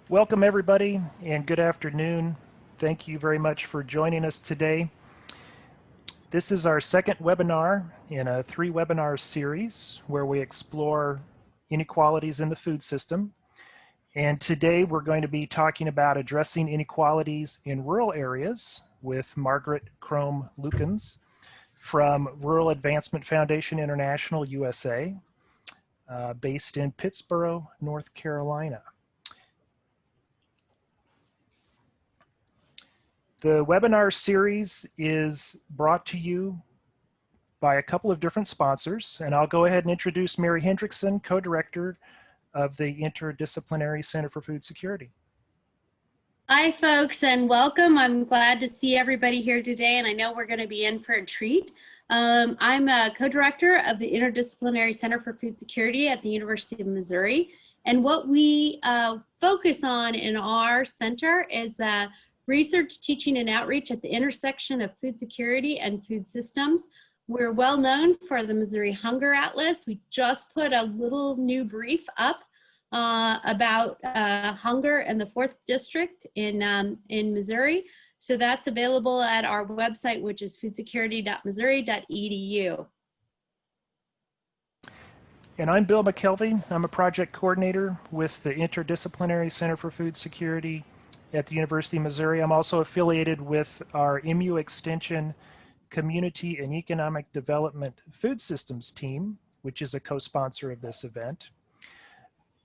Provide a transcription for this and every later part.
Welcome everybody and good afternoon. Thank you very much for joining us today. This is our second webinar in a 3-webinar series where we explore inequalities in the food system. And today we're going to be talking about addressing inequalities in rural areas with Margaret Krome-Lukens from Rural Advancement Foundation International, USA, based in Pittsboro, North Carolina. The webinar series is brought to you by a couple of different sponsors, and I'll go ahead and introduce Mary Hendrickson, co-director of the Interdisciplinary Center for Food Security. Hi folks, and welcome. I'm glad to see everybody here today, and I know we're going to be in for a treat. I'm a co-director of the Interdisciplinary Center for Food Security at the University of Missouri, and what we focus on in our center is research, teaching, and outreach at the intersection of food security and food systems. We're well known for the Missouri Hunger Atlas. We just put a little new brief up about hunger in the 4th District in Missouri. So that's available at our website, which is foodsecurity.missouri.edu. And I'm Bill McKelvey. I'm a project coordinator with the Interdisciplinary Center for Food Security at the University of Missouri. I'm also affiliated with our MU Extension Community and Economic Development Food Systems team, which is a co-sponsor of this event.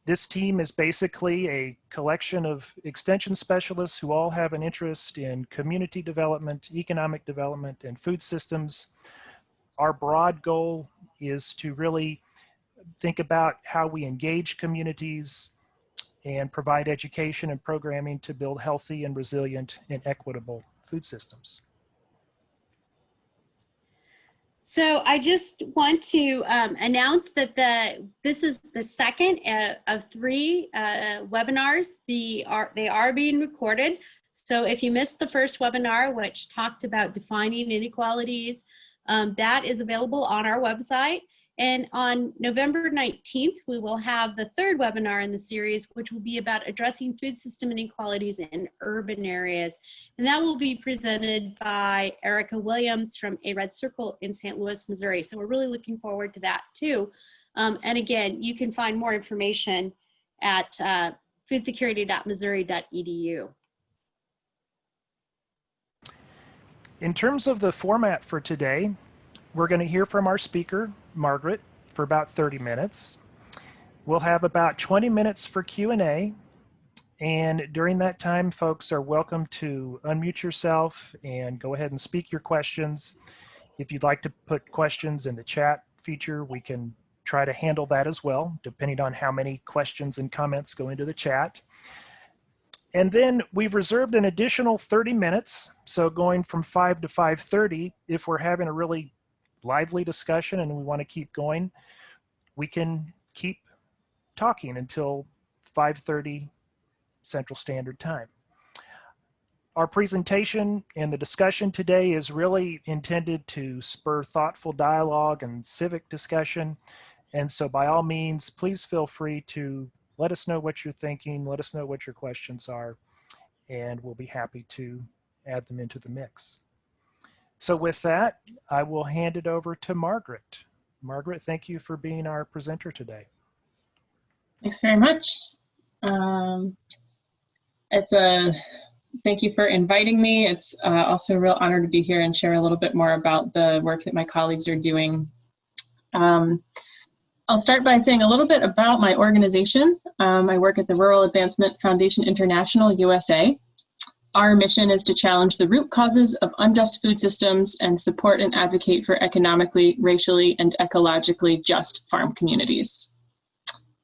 This team is basically a collection of extension specialists who all have an interest in community development, economic development, and food systems. Our broad goal is to really think about how we engage communities and provide education and programming to build healthy and resilient and equitable food systems. So I just want to announce that this is the second of 3 webinars. They are being recorded. So if you missed the first webinar, which talked about defining inequalities, that is available on our website. And on November 19th, we will have the 3rd webinar in the series, which will be about addressing food system inequalities in urban areas. And that will be presented by Erica Williams from A Red Circle in St. Louis, Missouri. So we're really looking forward to that too. And again, you can find more information at foodsecurity.missouri.edu. In terms of the format for today, we're going to hear from our speaker, Margaret, for about 30 minutes. We'll have about 20 minutes for Q&A, and during that time, folks are welcome to unmute yourself and go ahead and speak your questions. If you'd like to put questions in the chat feature, we can try to handle that as well, depending on how many questions and comments go into the chat. And then we've reserved an additional 30 minutes, so going from 5 to 5:30, if we're having a really lively discussion and we want to keep going, we can keep talking until 5:30 Central Standard Time. Our presentation and the discussion today is really intended to spur thoughtful dialogue and civic discussion. And so by all means, please feel free to let us know what you're thinking, let us know what your questions are, and we'll be happy to add them into the mix. So with that, I will hand it over to Margaret. Margaret, thank you for being our presenter today. Thanks very much. Thank you for inviting me. It's also a real honor to be here and share a little bit more about the work that my colleagues are doing. I'll start by saying a little bit about my organization. I work at the Rural Advancement Foundation International, USA. Our mission is to challenge the root causes of unjust food systems and support and advocate for economically, racially, and ecologically just farm communities.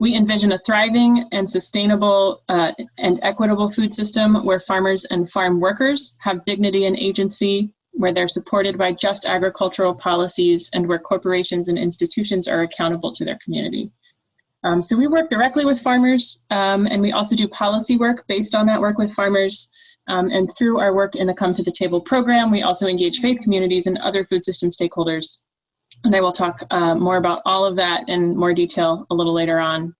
We envision a thriving and sustainable and equitable food system where farmers and farm workers have dignity and agency, where they're supported by just agricultural policies, and where corporations and institutions are accountable to their community. So we work directly with farmers, and we also do policy work based on that work with farmers. And through our work in the Come to the Table program, we also engage faith communities and other food system stakeholders. And I will talk more about all of that in more detail a little later on.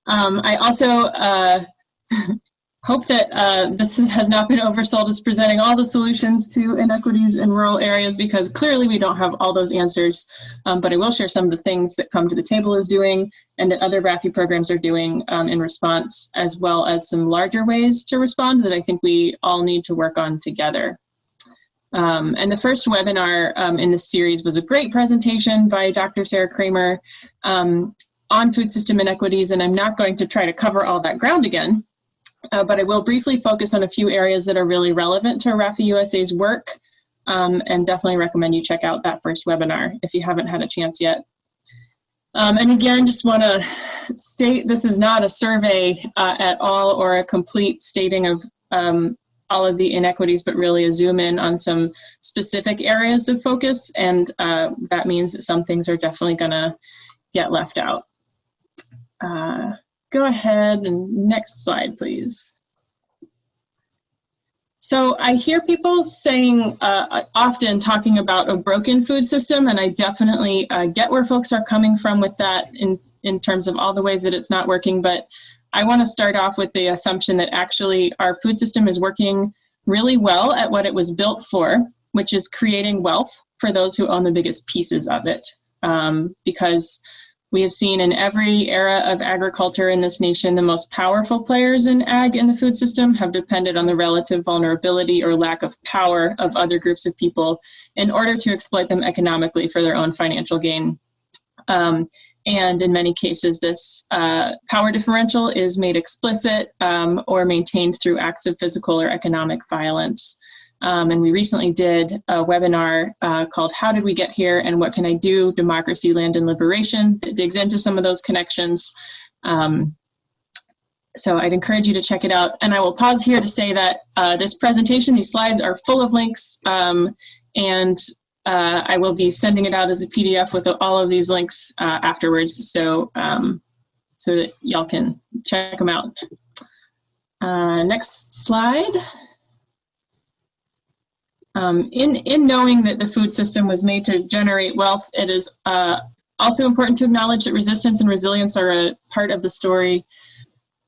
I also hope that this has not been oversold as presenting all the solutions to inequities in rural areas, because clearly we don't have all those answers, but I will share some of the things that Come to the Table is doing and that other RAFI programs are doing in response, as well as some larger ways to respond that I think we all need to work on together. And the first webinar in this series was a great presentation by Dr. Sarah Kramer on food system inequities, and I'm not going to try to cover all that ground again. But I will briefly focus on a few areas that are really relevant to RAFI-USA's work, and definitely recommend you check out that first webinar if you haven't had a chance yet. And again, just want to state this is not a survey at all or a complete stating of all of the inequities, but really a zoom in on some specific areas of focus, and that means that some things are definitely going to get left out. Go ahead and next slide, please. So I hear people saying, often talking about a broken food system, and I definitely get where folks are coming from with that in terms of all the ways that it's not working, but I want to start off with the assumption that actually our food system is working really well at what it was built for, which is creating wealth for those who own the biggest pieces of it, because we have seen in every era of agriculture in this nation, the most powerful players in ag in the food system have depended on the relative vulnerability or lack of power of other groups of people in order to exploit them economically for their own financial gain. And in many cases, this power differential is made explicit or maintained through acts of physical or economic violence. And we recently did a webinar called How Did We Get Here and What Can I Do? Democracy, Land, and Liberation that digs into some of those connections. So I'd encourage you to check it out. And I will pause here to say that this presentation, these slides are full of links, and I will be sending it out as a PDF with all of these links afterwards, so, so that y'all can check them out. Next slide. In knowing that the food system was made to generate wealth, it is also important to acknowledge that resistance and resilience are a part of the story.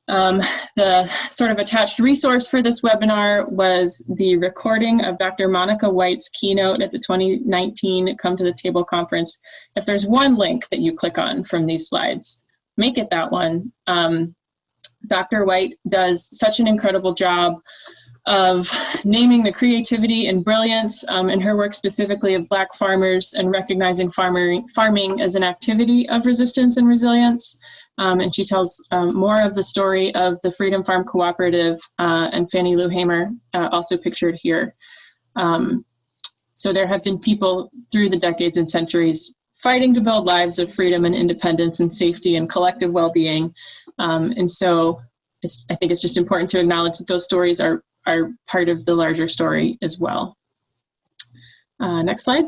The sort of attached resource for this webinar was the recording of Dr. Monica White's keynote at the 2019 Come to the Table conference. If there's one link that you click on from these slides, make it that one. Dr. White does such an incredible job of naming the creativity and brilliance in her work specifically of Black farmers and recognizing farming as an activity of resistance and resilience. And she tells more of the story of the Freedom Farm Cooperative and Fannie Lou Hamer, also pictured here. So there have been people through the decades and centuries fighting to build lives of freedom and independence and safety and collective well-being. And so I think it's just important to acknowledge that those stories are part of the larger story as well. Next slide.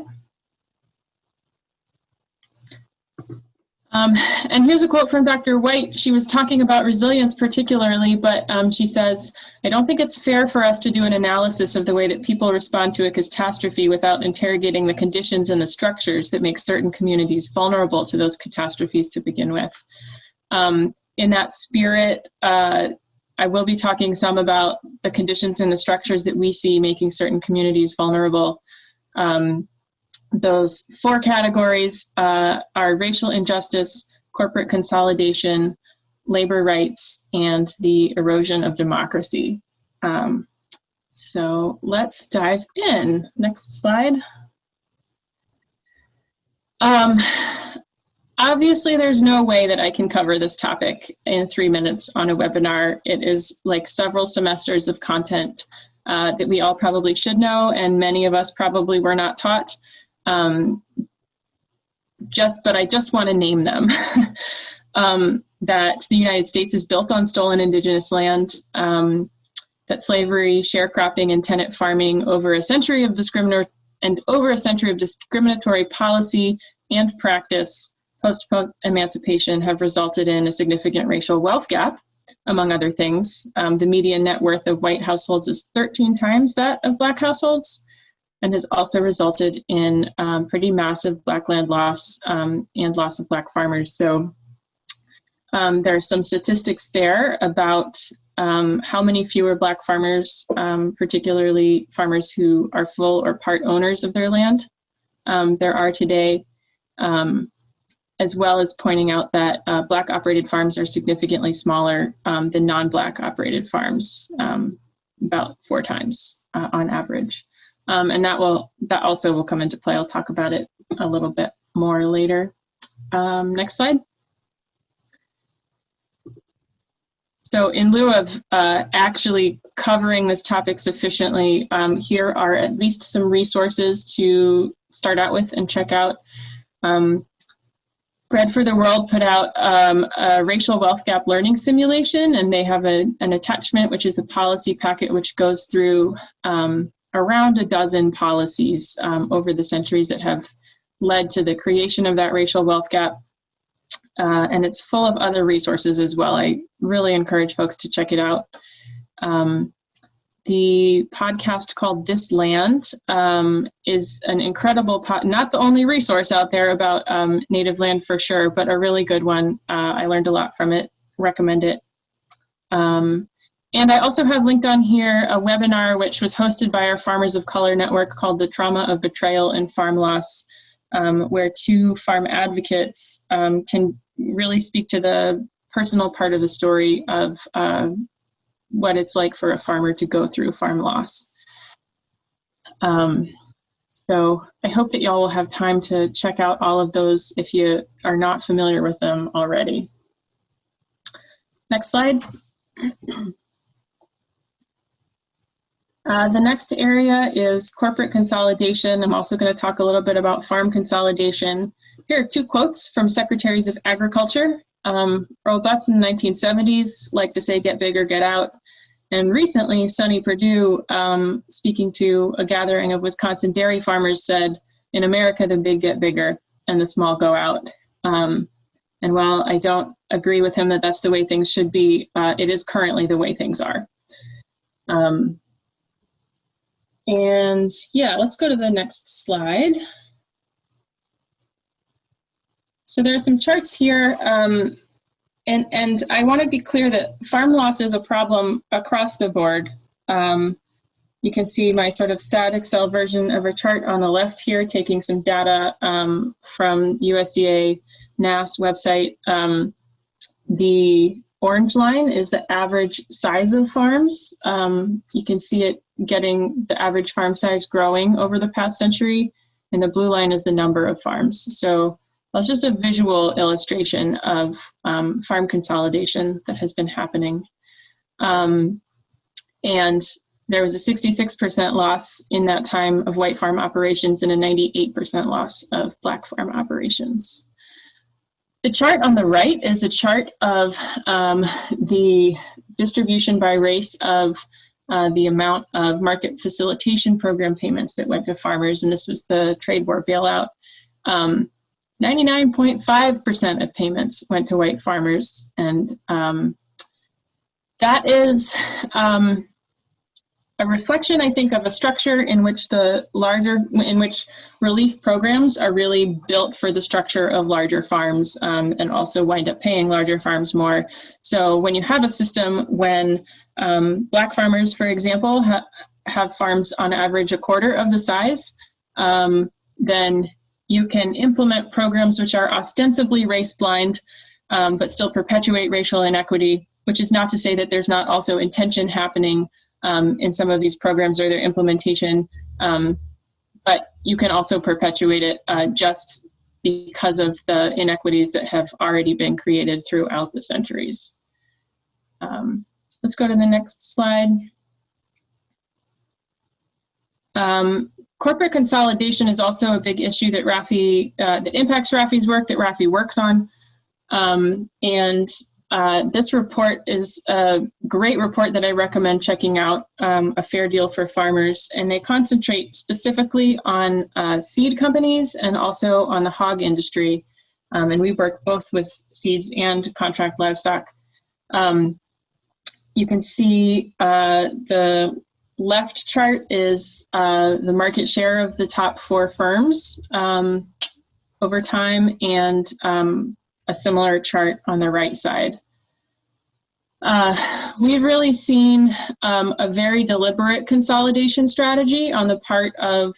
And here's a quote from Dr. White. She was talking about resilience particularly, but she says, "I don't think it's fair for us to do an analysis of the way that people respond to a catastrophe without interrogating the conditions and the structures that make certain communities vulnerable to those catastrophes to begin with." In that spirit, I will be talking some about the conditions and the structures that we see making certain communities vulnerable. Those four categories are racial injustice, corporate consolidation, labor rights, and the erosion of democracy. So let's dive in. Next slide. Obviously, there's no way that I can cover this topic in 3 minutes on a webinar. It is like several semesters of content that we all probably should know, and many of us probably were not taught. But I just want to name them. That the United States is built on stolen indigenous land, that slavery, sharecropping, and tenant farming over a century of discriminatory policy and practice post-emancipation have resulted in a significant racial wealth gap, among other things. The median net worth of white households is 13 times that of Black households, and has also resulted in pretty massive Black land loss and loss of Black farmers. So there are some statistics there about how many fewer Black farmers, particularly farmers who are full or part owners of their land, there are today, as well as pointing out that Black operated farms are significantly smaller than non-Black operated farms, about 4 times on average. And that also will come into play. I'll talk about it a little bit more later. Next slide. So in lieu of actually covering this topic sufficiently, here are at least some resources to start out with and check out. Bread for the World put out a racial wealth gap learning simulation, and they have an attachment, which is the policy packet, which goes through around a dozen policies over the centuries that have led to the creation of that racial wealth gap. And it's full of other resources as well. I really encourage folks to check it out. The podcast called This Land is an incredible, not the only resource out there about native land for sure, but a really good one. I learned a lot from it, recommend it. And I also have linked on here a webinar which was hosted by our Farmers of Color network called The Trauma of Betrayal and Farm Loss, where 2 farm advocates can really speak to the personal part of the story of what it's like for a farmer to go through farm loss. So I hope that y'all will have time to check out all of those if you are not familiar with them already. Next slide. The next area is corporate consolidation. I'm also going to talk a little bit about farm consolidation. Here are 2 quotes from Secretaries of Agriculture. Earl Butz in the 1970s liked to say, "Get big or get out." And recently, Sonny Perdue, speaking to a gathering of Wisconsin dairy farmers, said, "In America, the big get bigger and the small go out." And while I don't agree with him that that's the way things should be, it is currently the way things are. And yeah, let's go to the next slide. So there are some charts here, and I want to be clear that farm loss is a problem across the board. You can see my sort of sad Excel version of a chart on the left here, taking some data from USDA NASS website. The orange line is the average size of farms. You can see it getting the average farm size growing over the past century, and the blue line is the number of farms. So that's just a visual illustration of farm consolidation that has been happening. And there was a 66% loss in that time of white farm operations and a 98% loss of Black farm operations. The chart on the right is a chart of the distribution by race of the amount of market facilitation program payments that went to farmers, and this was the trade war bailout. 99.5% of payments went to white farmers, and that is a reflection, I think, of a structure in which relief programs are really built for the structure of larger farms, and also wind up paying larger farms more. So when you have a system when Black farmers, for example, have farms on average a quarter of the size, then you can implement programs which are ostensibly race blind, but still perpetuate racial inequity, which is not to say that there's not also intention happening in some of these programs or their implementation, but you can also perpetuate it just because of the inequities that have already been created throughout the centuries. Let's go to the next slide. Corporate consolidation is also a big issue that RAFI, that impacts RAFI's work, that RAFI works on. This report is a great report that I recommend checking out, A Fair Deal for Farmers, and they concentrate specifically on seed companies and also on the hog industry. And we work both with seeds and contract livestock. You can see the left chart is the market share of the top 4 firms over time, and a similar chart on the right side. We've really seen a very deliberate consolidation strategy on the part of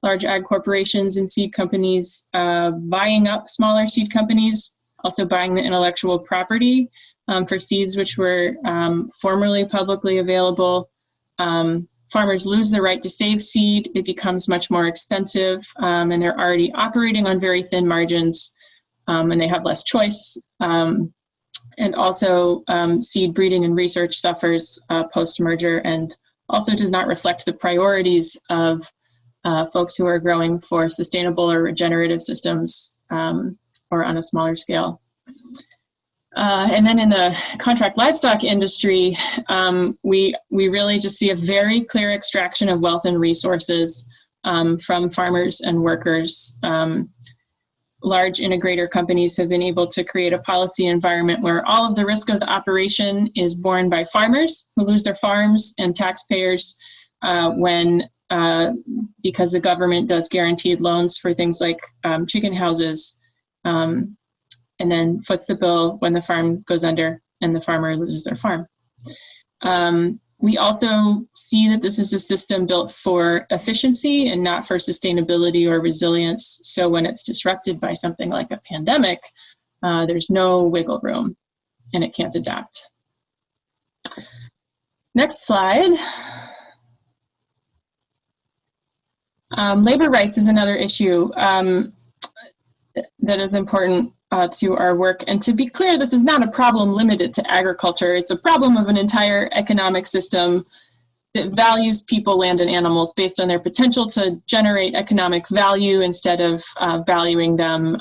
large ag corporations and seed companies buying up smaller seed companies, also buying the intellectual property for seeds which were formerly publicly available. Farmers lose the right to save seed. It becomes much more expensive, and they're already operating on very thin margins, and they have less choice. And also seed breeding and research suffers post-merger and also does not reflect the priorities of folks who are growing for sustainable or regenerative systems or on a smaller scale. And then in the contract livestock industry, we really just see a very clear extraction of wealth and resources from farmers and workers. Large integrator companies have been able to create a policy environment where all of the risk of the operation is borne by farmers who lose their farms and taxpayers because the government does guaranteed loans for things like chicken houses, and then foots the bill when the farm goes under and the farmer loses their farm. We also see that this is a system built for efficiency and not for sustainability or resilience. So when it's disrupted by something like a pandemic, there's no wiggle room and it can't adapt. Next slide. Labor rights is another issue that is important to our work. And to be clear, this is not a problem limited to agriculture. It's a problem of an entire economic system that values people, land, and animals based on their potential to generate economic value instead of valuing them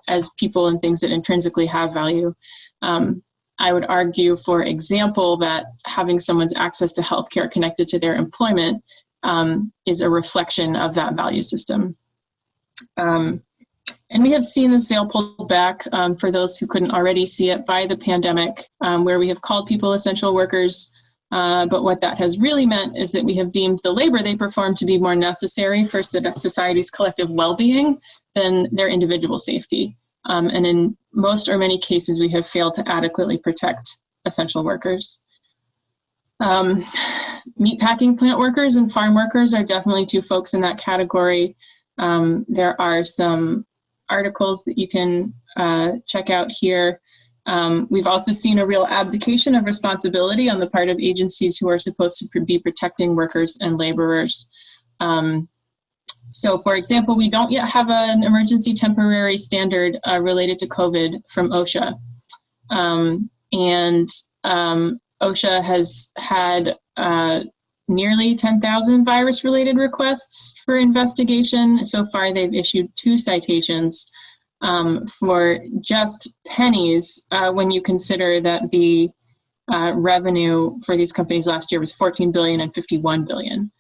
as people and things that intrinsically have value. I would argue, for example, that having someone's access to healthcare connected to their employment is a reflection of that value system. And we have seen this veil pulled back for those who couldn't already see it by the pandemic, where we have called people essential workers. But what that has really meant is that we have deemed the labor they perform to be more necessary for society's collective well-being than their individual safety. And in most or many cases, we have failed to adequately protect essential workers. Meatpacking plant workers and farm workers are definitely two folks in that category. There are some articles that you can check out here. We've also seen a real abdication of responsibility on the part of agencies who are supposed to be protecting workers and laborers. So for example, we don't yet have an emergency temporary standard related to COVID from OSHA. OSHA has had nearly 10,000 virus-related requests for investigation. So far, they've issued 2 citations for just pennies when you consider that the revenue for these companies last year was $14 billion and $51 billion.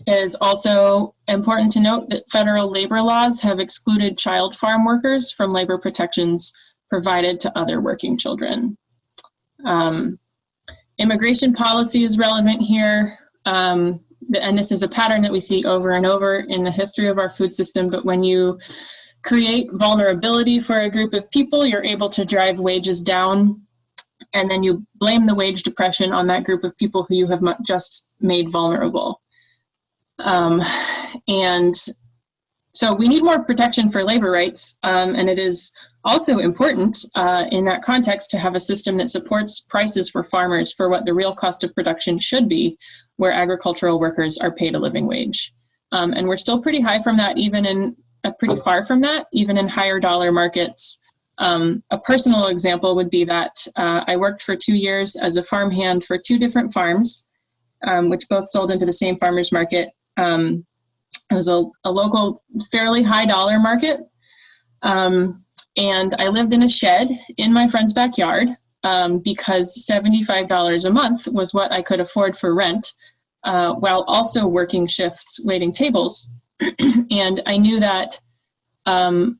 It is also important to note that federal labor laws have excluded child farm workers from labor protections provided to other working children. Immigration policy is relevant here, and this is a pattern that we see over and over in the history of our food system, but when you create vulnerability for a group of people, you're able to drive wages down, and then you blame the wage depression on that group of people who you have just made vulnerable. And so we need more protection for labor rights, and it is also important in that context to have a system that supports prices for farmers for what the real cost of production should be, where agricultural workers are paid a living wage. And we're still pretty high from that, pretty far from that, even in higher dollar markets. A personal example would be that I worked for 2 years as a farmhand for 2 different farms, which both sold into the same farmer's market. It was a local, fairly high dollar market. And I lived in a shed in my friend's backyard because $75 a month was what I could afford for rent, while also working shifts waiting tables. And I knew that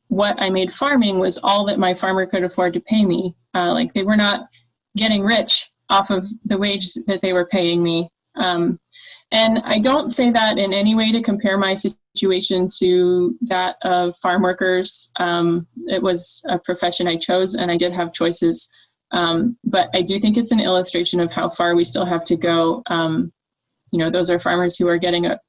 what I made farming was all that my farmer could afford to pay me. Like, they were not getting rich off of the wage that they were paying me. And I don't say that in any way to compare my situation to that of farm workers. It was a profession I chose, and I did have choices. But I do think it's an illustration of how far we still have to go. Those are farmers who are getting a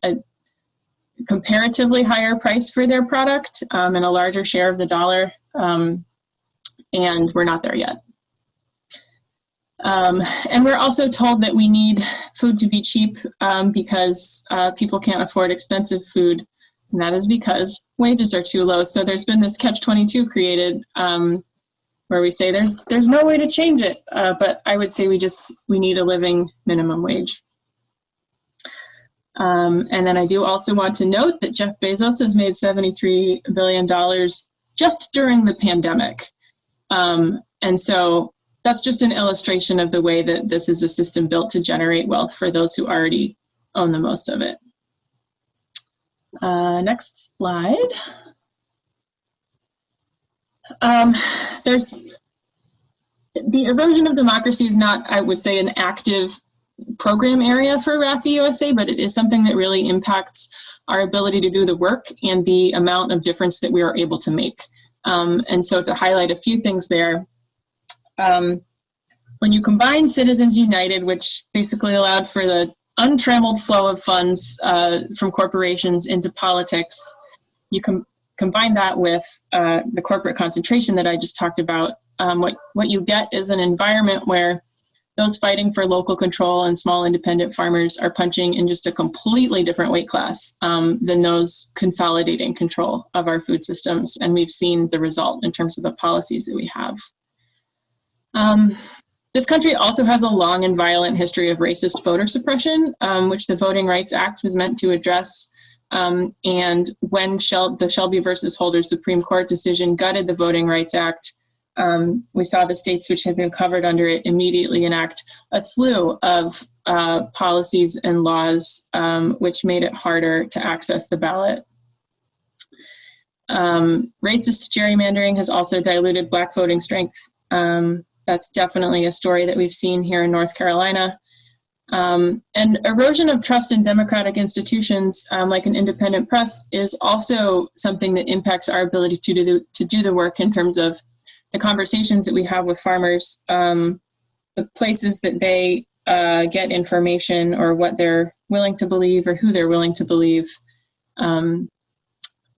comparatively higher price for their product and a larger share of the dollar, and we're not there yet. And we're also told that we need food to be cheap because people can't afford expensive food, and that is because wages are too low. So there's been this catch-22 created where we say there's no way to change it, but I would say we need a living minimum wage. And then I do also want to note that Jeff Bezos has made $73 billion just during the pandemic. And so that's just an illustration of the way that this is a system built to generate wealth for those who already own the most of it. Next slide. There's the erosion of democracy is not, I would say, an active program area for RAFI-USA, but it is something that really impacts our ability to do the work and the amount of difference that we are able to make. And so to highlight a few things there, when you combine Citizens United, which basically allowed for the untrammeled flow of funds from corporations into politics, you combine that with the corporate concentration that I just talked about, what you get is an environment where those fighting for local control and small independent farmers are punching in just a completely different weight class than those consolidating control of our food systems. And we've seen the result in terms of the policies that we have. This country also has a long and violent history of racist voter suppression, which the Voting Rights Act was meant to address. And when the Shelby versus Holder Supreme Court decision gutted the Voting Rights Act, we saw the states which had been covered under it immediately enact a slew of policies and laws which made it harder to access the ballot. Racist gerrymandering has also diluted Black voting strength. That's definitely a story that we've seen here in North Carolina. And erosion of trust in democratic institutions, like an independent press, is also something that impacts our ability to do the work in terms of the conversations that we have with farmers, the places that they get information, or what they're willing to believe or who they're willing to believe.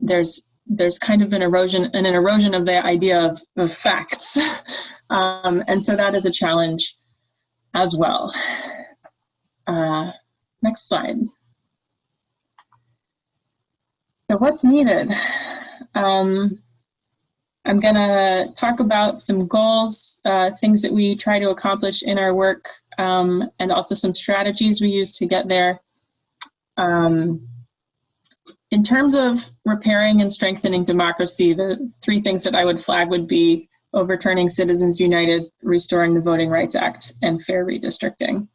There's kind of an erosion of the idea of facts. And so that is a challenge as well. Next slide. So what's needed? I'm gonna talk about some goals, things that we try to accomplish in our work, and also some strategies we use to get there. In terms of repairing and strengthening democracy, the three things that I would flag would be overturning Citizens United, restoring the Voting Rights Act, and fair redistricting.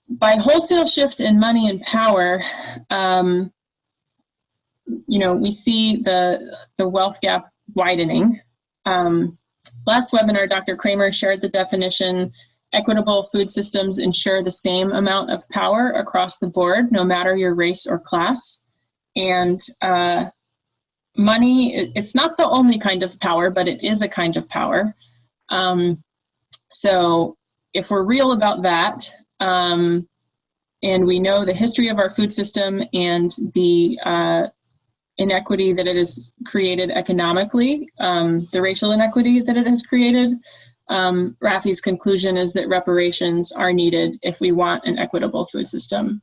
By wholesale shift in money and power, we see the wealth gap widening. Last webinar, Dr. Kramer shared the definition: equitable food systems ensure the same amount of power across the board, no matter your race or class. And money, it's not the only kind of power, but it is a kind of power. So if we're real about that, and we know the history of our food system and the inequity that it has created economically, the racial inequity that it has created, RAFI's conclusion is that reparations are needed if we want an equitable food system.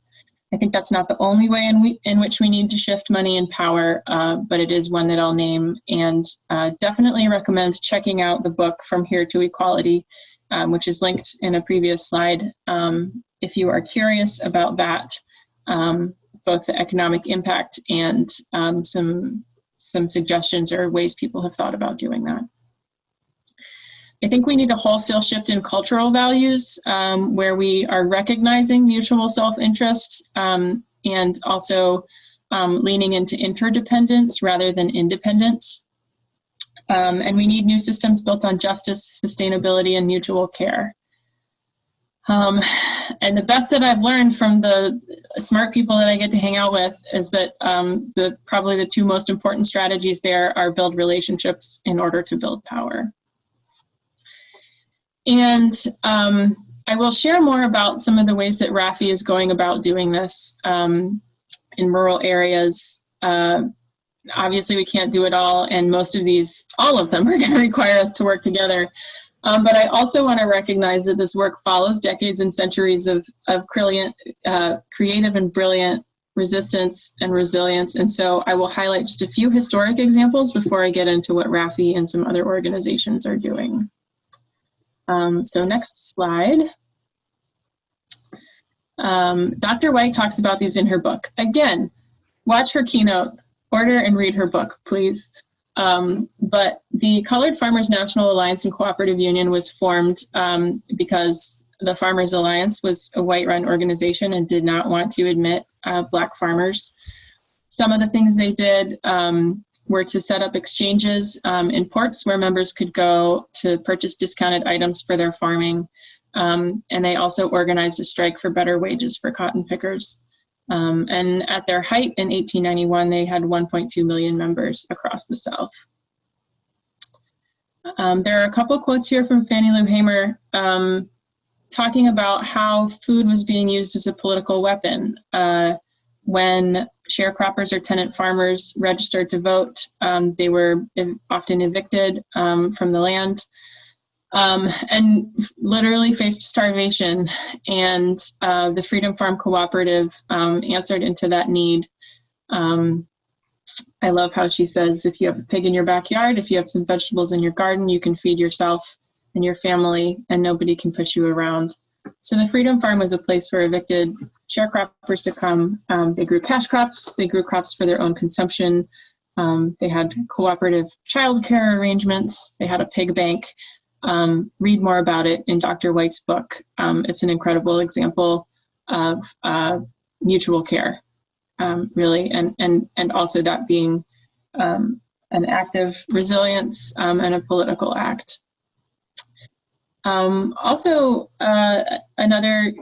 I think that's not the only way in which we need to shift money and power, but it is one that I'll name, and definitely recommend checking out the book From Here to Equality, which is linked in a previous slide, if you are curious about that, both the economic impact and some suggestions or ways people have thought about doing that. I think we need a wholesale shift in cultural values, where we are recognizing mutual self-interest and also leaning into interdependence rather than independence. And we need new systems built on justice, sustainability, and mutual care. And the best that I've learned from the smart people that I get to hang out with is that probably the two most important strategies there are build relationships in order to build power. And I will share more about some of the ways that RAFI is going about doing this in rural areas. Obviously, we can't do it all, and all of them are going to require us to work together. But I also want to recognize that this work follows decades and centuries of creative and brilliant resistance and resilience. And so I will highlight just a few historic examples before I get into what RAFI and some other organizations are doing. So next slide. Dr. White talks about these in her book. Again, watch her keynote, order and read her book, please. But the Colored Farmers National Alliance and Cooperative Union was formed because the Farmers Alliance was a white-run organization and did not want to admit Black farmers. Some of the things they did were to set up exchanges in ports where members could go to purchase discounted items for their farming. And they also organized a strike for better wages for cotton pickers. And at their height in 1891, they had 1.2 million members across the South. There are a couple quotes here from Fannie Lou Hamer talking about how food was being used as a political weapon. When sharecroppers or tenant farmers registered to vote, they were often evicted from the land. And literally faced starvation, and the Freedom Farm Cooperative answered into that need. I love how she says, if you have a pig in your backyard, if you have some vegetables in your garden, you can feed yourself and your family, and nobody can push you around. So the Freedom Farm was a place for evicted sharecroppers to come. They grew cash crops, they grew crops for their own consumption. They had cooperative childcare arrangements, they had a pig bank. Read more about it in Dr. White's book. It's an incredible example of mutual care, really, and also that being an act of resilience and a political act. Also, another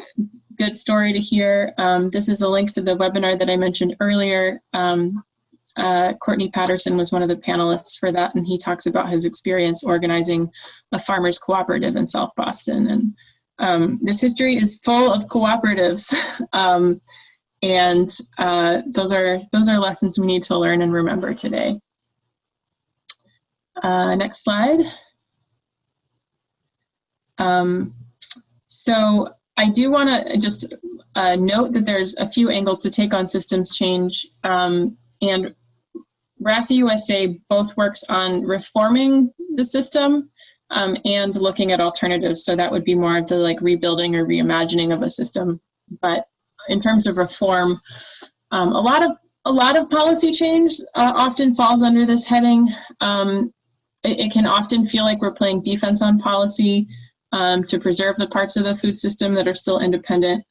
good story to hear, this is a link to the webinar that I mentioned earlier. Courtney Patterson was one of the panelists for that, and he talks about his experience organizing a farmers cooperative in South Boston. And this history is full of cooperatives, and those are lessons we need to learn and remember today. Next slide. So I do want to just note that there's a few angles to take on systems change, and RAFI-USA both works on reforming the system and looking at alternatives. So that would be more of the like rebuilding or reimagining of a system. But in terms of reform, a lot of policy change often falls under this heading. It can often feel like we're playing defense on policy to preserve the parts of the food system that are still independent.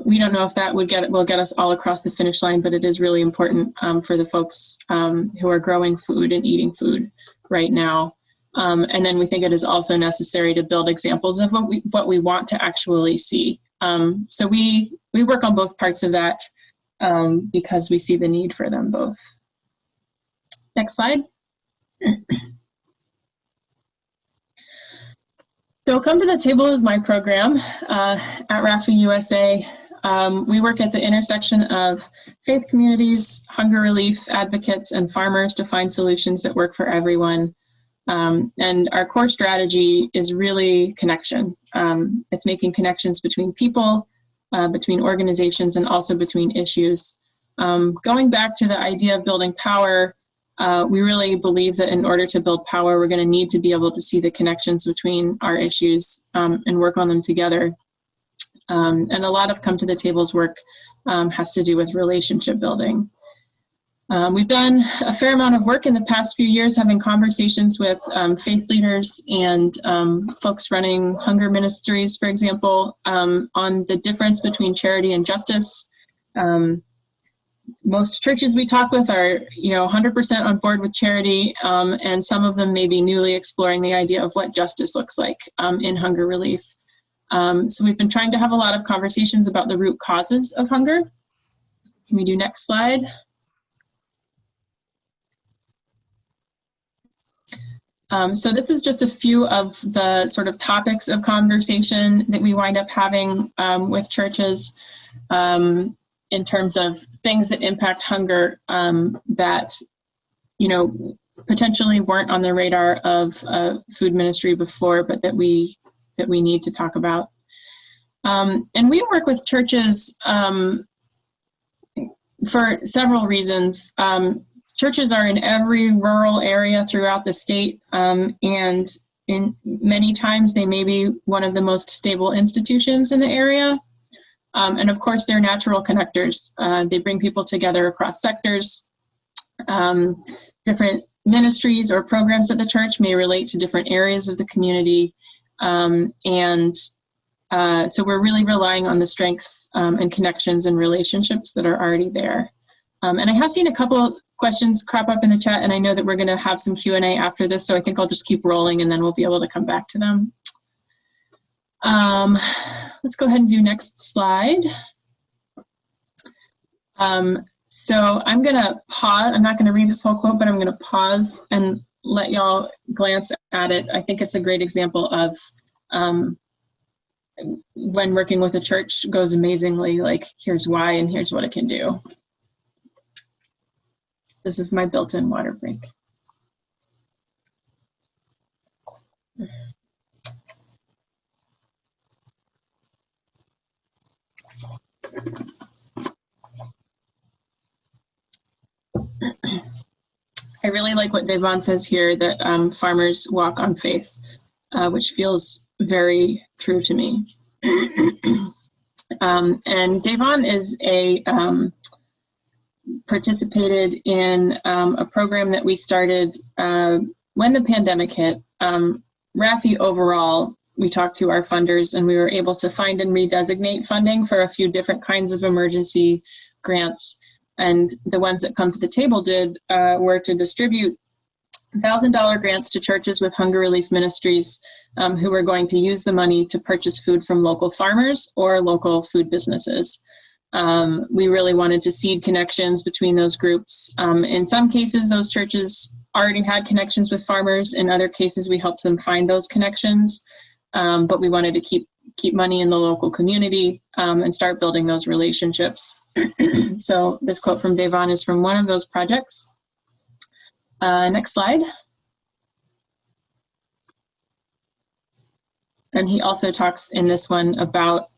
We don't know if that will get us all across the finish line, but it is really important for the folks who are growing food and eating food right now. And then we think it is also necessary to build examples of what we want to actually see. So we work on both parts of that because we see the need for them both. Next slide. So Come to the Table is my program at RAFI-USA. We work at the intersection of faith communities, hunger relief advocates, and farmers to find solutions that work for everyone. And our core strategy is really connection. It's making connections between people, between organizations, and also between issues. Going back to the idea of building power, we really believe that in order to build power, we're going to need to be able to see the connections between our issues and work on them together. And a lot of Come to the Table's work has to do with relationship building. We've done a fair amount of work in the past few years having conversations with faith leaders and folks running hunger ministries, for example, on the difference between charity and justice. most churches we talk with are, 100% on board with charity, and some of them may be newly exploring the idea of what justice looks like in hunger relief. So we've been trying to have a lot of conversations about the root causes of hunger. Can we do next slide? So this is just a few of the sort of topics of conversation that we wind up having with churches in terms of things that impact hunger that, potentially weren't on the radar of food ministry before, but that we need to talk about. And we work with churches for several reasons. Churches are in every rural area throughout the state, and in many times they may be one of the most stable institutions in the area. And of course, they're natural connectors. They bring people together across sectors. Different ministries or programs at the church may relate to different areas of the community. So we're really relying on the strengths and connections and relationships that are already there. And I have seen a couple of questions crop up in the chat, and I know that we're going to have some Q&A after this, so I think I'll just keep rolling and then we'll be able to come back to them. Let's go ahead and do next slide. So I'm going to pause. I'm not going to read this whole quote, but I'm going to pause and let y'all glance at it. I think it's a great example of when working with a church goes amazingly, like here's why and here's what it can do. This is my built-in water break. I really like what Devon says here, that farmers walk on faith, which feels very true to me. And Devon is participated in a program that we started when the pandemic hit. RAFI overall, we talked to our funders and we were able to find and redesignate funding for a few different kinds of emergency grants. And the ones that Come to the Table did were to distribute $1,000 grants to churches with hunger relief ministries who were going to use the money to purchase food from local farmers or local food businesses. We really wanted to seed connections between those groups. In some cases, those churches already had connections with farmers. In other cases, we helped them find those connections. But we wanted to keep money in the local community and start building those relationships. So this quote from Devon is from one of those projects. Next slide. And he also talks in this one about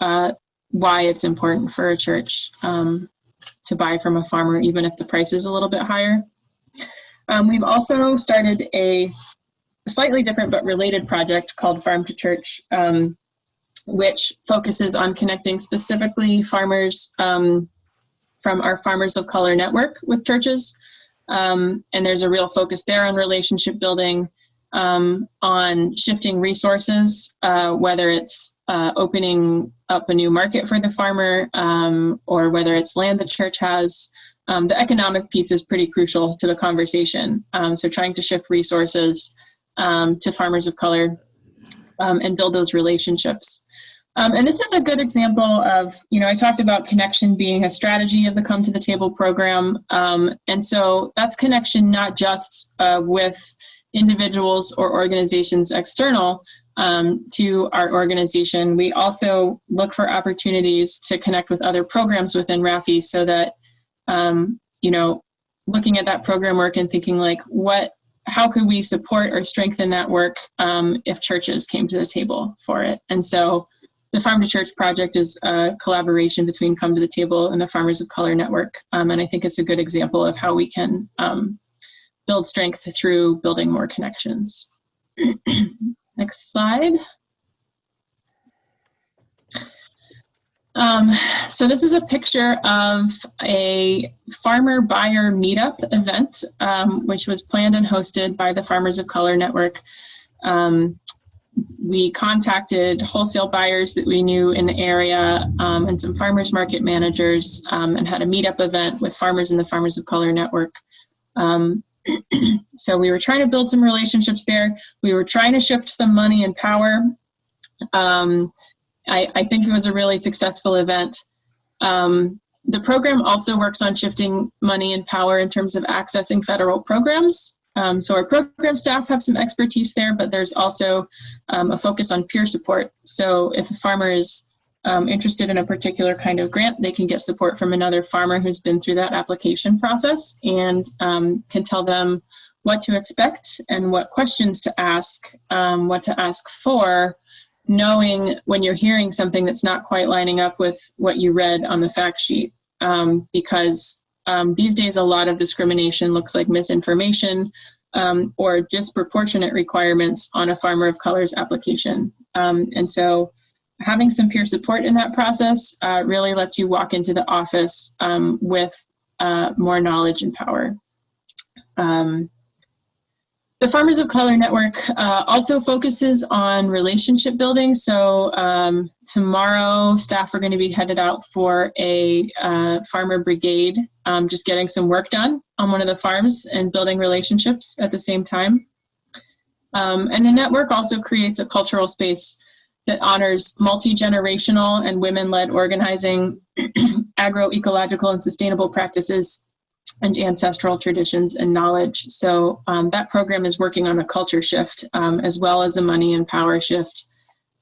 why it's important for a church to buy from a farmer, even if the price is a little bit higher. We've also started a slightly different but related project called Farm to Church, which focuses on connecting specifically farmers from our Farmers of Color network with churches. And there's a real focus there on relationship building, on shifting resources, whether it's opening up a new market for the farmer, or whether it's land the church has. The economic piece is pretty crucial to the conversation. So trying to shift resources to farmers of color and build those relationships. And this is a good example of, I talked about connection being a strategy of the Come to the Table program. And so that's connection not just with individuals or organizations external to our organization. We also look for opportunities to connect with other programs within RAFI so that, looking at that program work and thinking like, how could we support or strengthen that work if churches came to the table for it? And so the Farm to Church project is a collaboration between Come to the Table and the Farmers of Color network. And I think it's a good example of how we can build strength through building more connections. Next slide. So this is a picture of a farmer buyer meetup event, which was planned and hosted by the Farmers of Color network. we contacted wholesale buyers that we knew in the area and some farmers market managers and had a meetup event with farmers in the Farmers of Color Network. So we were trying to build some relationships there. We were trying to shift some money and power. I think it was a really successful event. The program also works on shifting money and power in terms of accessing federal programs. So our program staff have some expertise there, but there's also a focus on peer support. So if a farmer is interested in a particular kind of grant, they can get support from another farmer who's been through that application process and can tell them what to expect and what questions to ask, what to ask for, knowing when you're hearing something that's not quite lining up with what you read on the fact sheet. Because these days a lot of discrimination looks like misinformation or disproportionate requirements on a farmer of color's application. And so having some peer support in that process really lets you walk into the office with more knowledge and power. The Farmers of Color Network also focuses on relationship building. So tomorrow, staff are going to be headed out for a farmer brigade, just getting some work done on one of the farms and building relationships at the same time. And the network also creates a cultural space that honors multi-generational and women-led organizing, agroecological and sustainable practices, and ancestral traditions and knowledge. So that program is working on a culture shift as well as a money and power shift,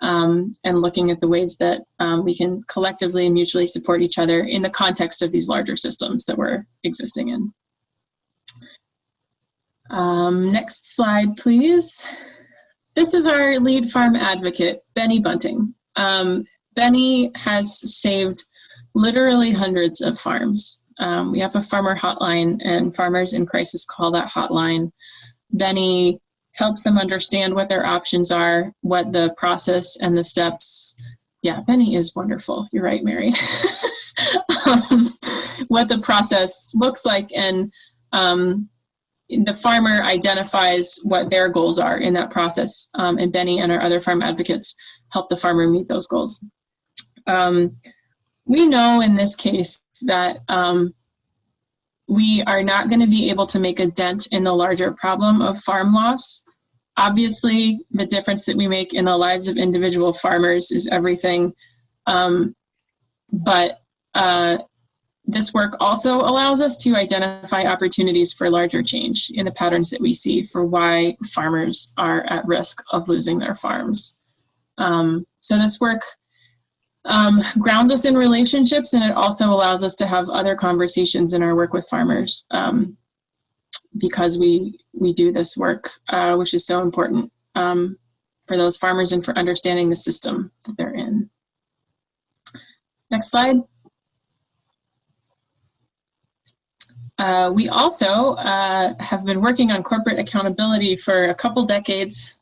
and looking at the ways that we can collectively and mutually support each other in the context of these larger systems that we're existing in. Next slide, please. This is our lead farm advocate, Benny Bunting. Benny has saved literally hundreds of farms. We have a farmer hotline, and farmers in crisis call that hotline. Benny helps them understand what their options are, what the process and the steps. Yeah, Benny is wonderful. You're right, Mary. What the process looks like, and the farmer identifies what their goals are in that process, and Benny and our other farm advocates help the farmer meet those goals. We know in this case that we are not going to be able to make a dent in the larger problem of farm loss. Obviously, the difference that we make in the lives of individual farmers is everything, but this work also allows us to identify opportunities for larger change in the patterns that we see for why farmers are at risk of losing their farms. So this work grounds us in relationships, and it also allows us to have other conversations in our work with farmers because we do this work, which is so important for those farmers and for understanding the system that they're in. Next slide. We also have been working on corporate accountability for a couple decades,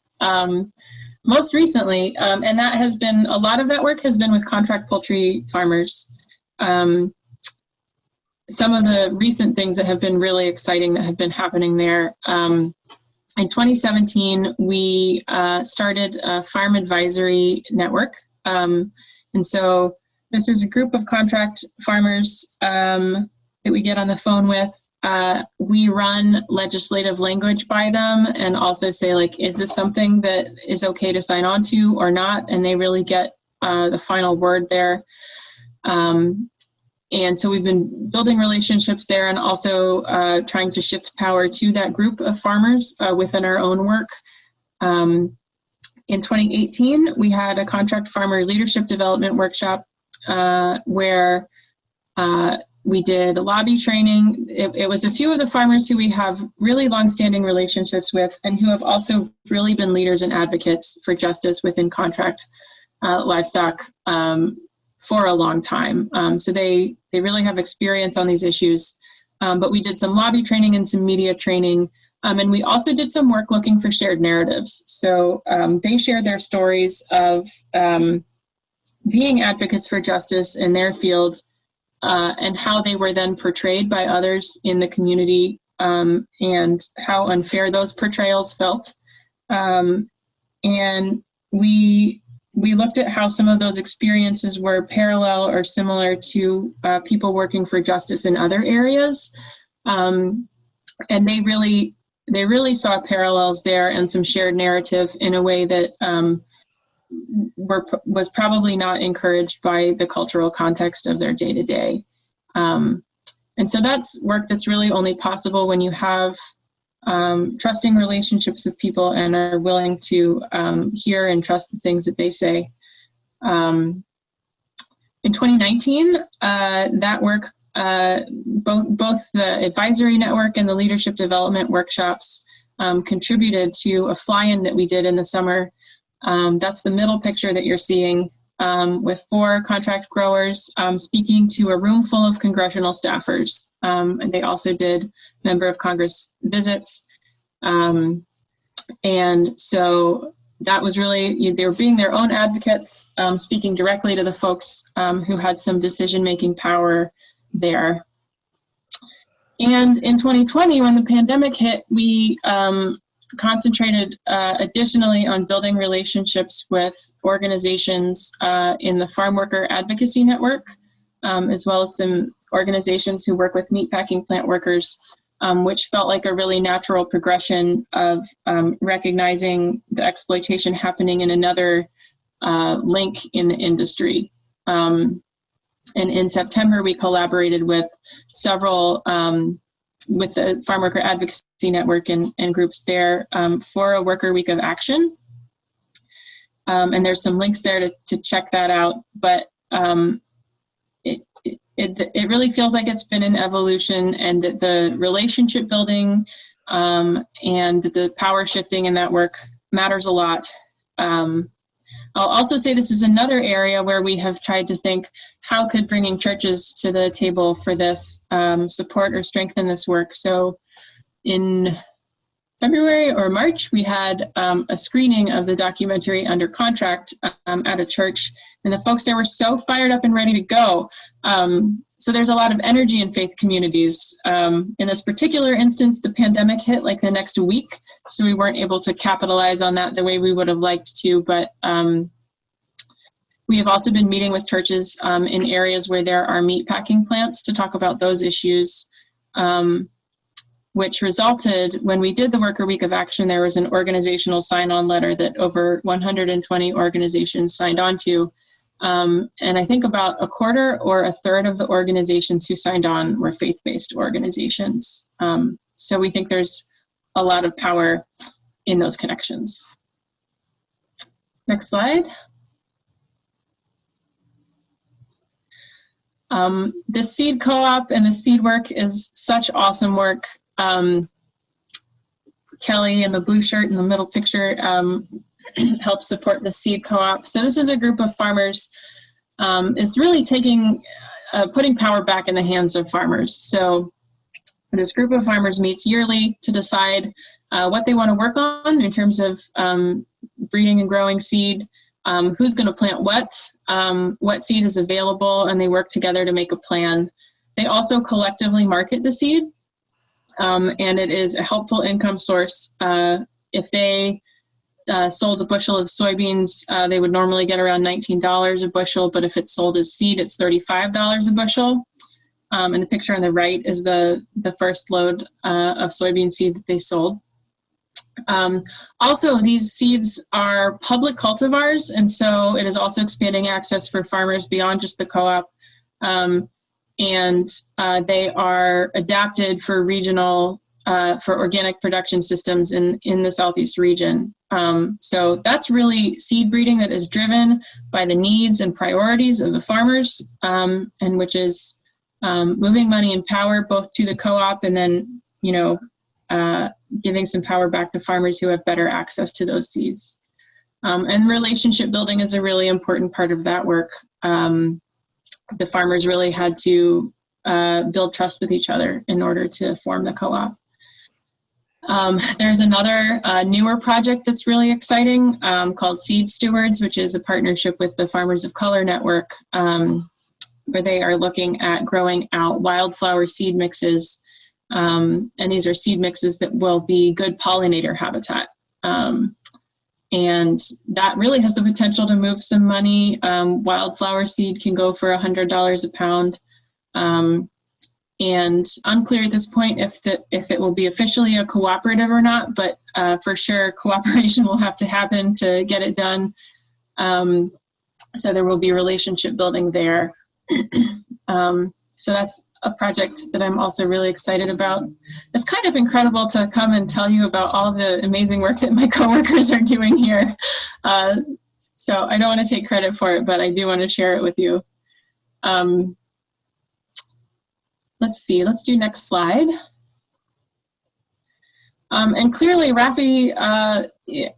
most recently, and that has been, a lot of that work has been with contract poultry farmers. Some of the recent things that have been really exciting that have been happening there. In 2017, we started a farm advisory network. And so this is a group of contract farmers that we get on the phone with. We run legislative language by them and also say, like, is this something that is okay to sign on to or not? And they really get the final word there. And so we've been building relationships there and also trying to shift power to that group of farmers within our own work. In 2018, we had a contract farmer leadership development workshop where we did lobby training. It was a few of the farmers who we have really long-standing relationships with and who have also really been leaders and advocates for justice within contract livestock for a long time. So they really have experience on these issues. But we did some lobby training and some media training. And we also did some work looking for shared narratives. So they shared their stories of being advocates for justice in their field, and how they were then portrayed by others in the community, and how unfair those portrayals felt. And we looked at how some of those experiences were parallel or similar to people working for justice in other areas. And they really saw parallels there and some shared narrative in a way that was probably not encouraged by the cultural context of their day-to-day. And so that's work that's really only possible when you have trusting relationships with people and are willing to hear and trust the things that they say. In 2019, that work, both the advisory network and the leadership development workshops contributed to a fly-in that we did in the summer. That's the middle picture that you're seeing, with 4 contract growers speaking to a room full of congressional staffers. And they also did member of Congress visits. And so that was really, they were being their own advocates, speaking directly to the folks who had some decision-making power there. And in 2020, when the pandemic hit, we concentrated additionally on building relationships with organizations in the Farm Worker Advocacy Network, as well as some organizations who work with meatpacking plant workers, which felt like a really natural progression of recognizing the exploitation happening in another link in the industry. And in September, we collaborated with several with the Farm Worker Advocacy Network and groups there for a worker week of action. And there's some links there to check that out. But it really feels like it's been an evolution, and that the relationship building and the power shifting in that work matters a lot. I'll also say this is another area where we have tried to think, how could bringing churches to the table for this support or strengthen this work? So in February or March, we had a screening of the documentary Under Contract at a church, and the folks there were so fired up and ready to go. So there's a lot of energy in faith communities. In this particular instance, the pandemic hit like the next week, so we weren't able to capitalize on that the way we would have liked to, but we have also been meeting with churches in areas where there are meatpacking plants to talk about those issues, which resulted, when we did the Worker Week of Action, there was an organizational sign-on letter that over 120 organizations signed on to. And I think about a quarter or a third of the organizations who signed on were faith-based organizations. So we think there's a lot of power in those connections. Next slide. The seed co-op and the seed work is such awesome work. Kelly in the blue shirt in the middle picture helps support the seed co-op. So this is a group of farmers. It's really putting power back in the hands of farmers. So this group of farmers meets yearly to decide what they want to work on in terms of breeding and growing seed, who's going to plant what seed is available, and they work together to make a plan. They also collectively market the seed, and it is a helpful income source. If they sold a bushel of soybeans, they would normally get around $19 a bushel, but if it's sold as seed, it's $35 a bushel. And the picture on the right is the first load of soybean seed that they sold. Also, these seeds are public cultivars, and so it is also expanding access for farmers beyond just the co-op. And they are adapted for regional, for organic production systems in the Southeast region. So that's really seed breeding that is driven by the needs and priorities of the farmers, and which is moving money and power both to the co-op and then, giving some power back to farmers who have better access to those seeds. And relationship building is a really important part of that work. The farmers really had to build trust with each other in order to form the co-op. There's another newer project that's really exciting called Seed Stewards, which is a partnership with the Farmers of Color Network, where they are looking at growing out wildflower seed mixes. And these are seed mixes that will be good pollinator habitat. And that really has the potential to move some money. Wildflower seed can go for $100 a pound. And unclear at this point if it will be officially a cooperative or not, but for sure cooperation will have to happen to get it done. So there will be relationship building there. So that's a project that I'm also really excited about. It's kind of incredible to come and tell you about all the amazing work that my coworkers are doing here. So I don't want to take credit for it, but I do want to share it with you. Let's see, let's do next slide. And clearly RAFI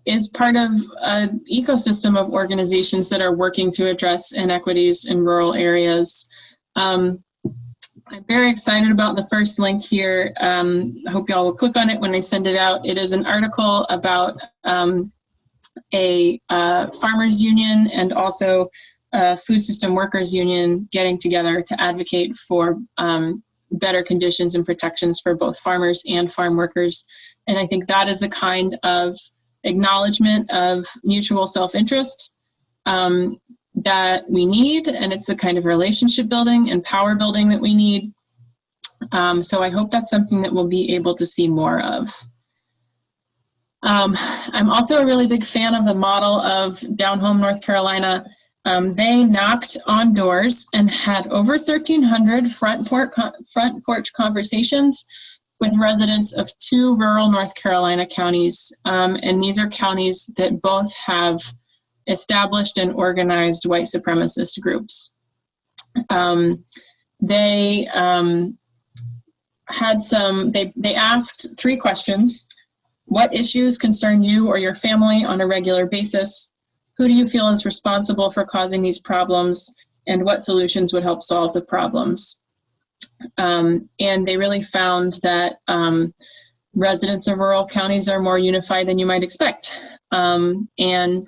is part of an ecosystem of organizations that are working to address inequities in rural areas. I'm very excited about the first link here. I hope y'all will click on it when I send it out. It is an article about a farmers union and also a food system workers union getting together to advocate for better conditions and protections for both farmers and farm workers. And I think that is the kind of acknowledgement of mutual self-interest that we need, and it's the kind of relationship building and power building that we need. So I hope that's something that we'll be able to see more of. I'm also a really big fan of the model of Down Home, North Carolina. They knocked on doors and had over 1,300 front porch conversations with residents of 2 rural North Carolina counties. And these are counties that both have established and organized white supremacist groups. They asked 3 questions. What issues concern you or your family on a regular basis? Who do you feel is responsible for causing these problems? And what solutions would help solve the problems? And they really found that residents of rural counties are more unified than you might expect. And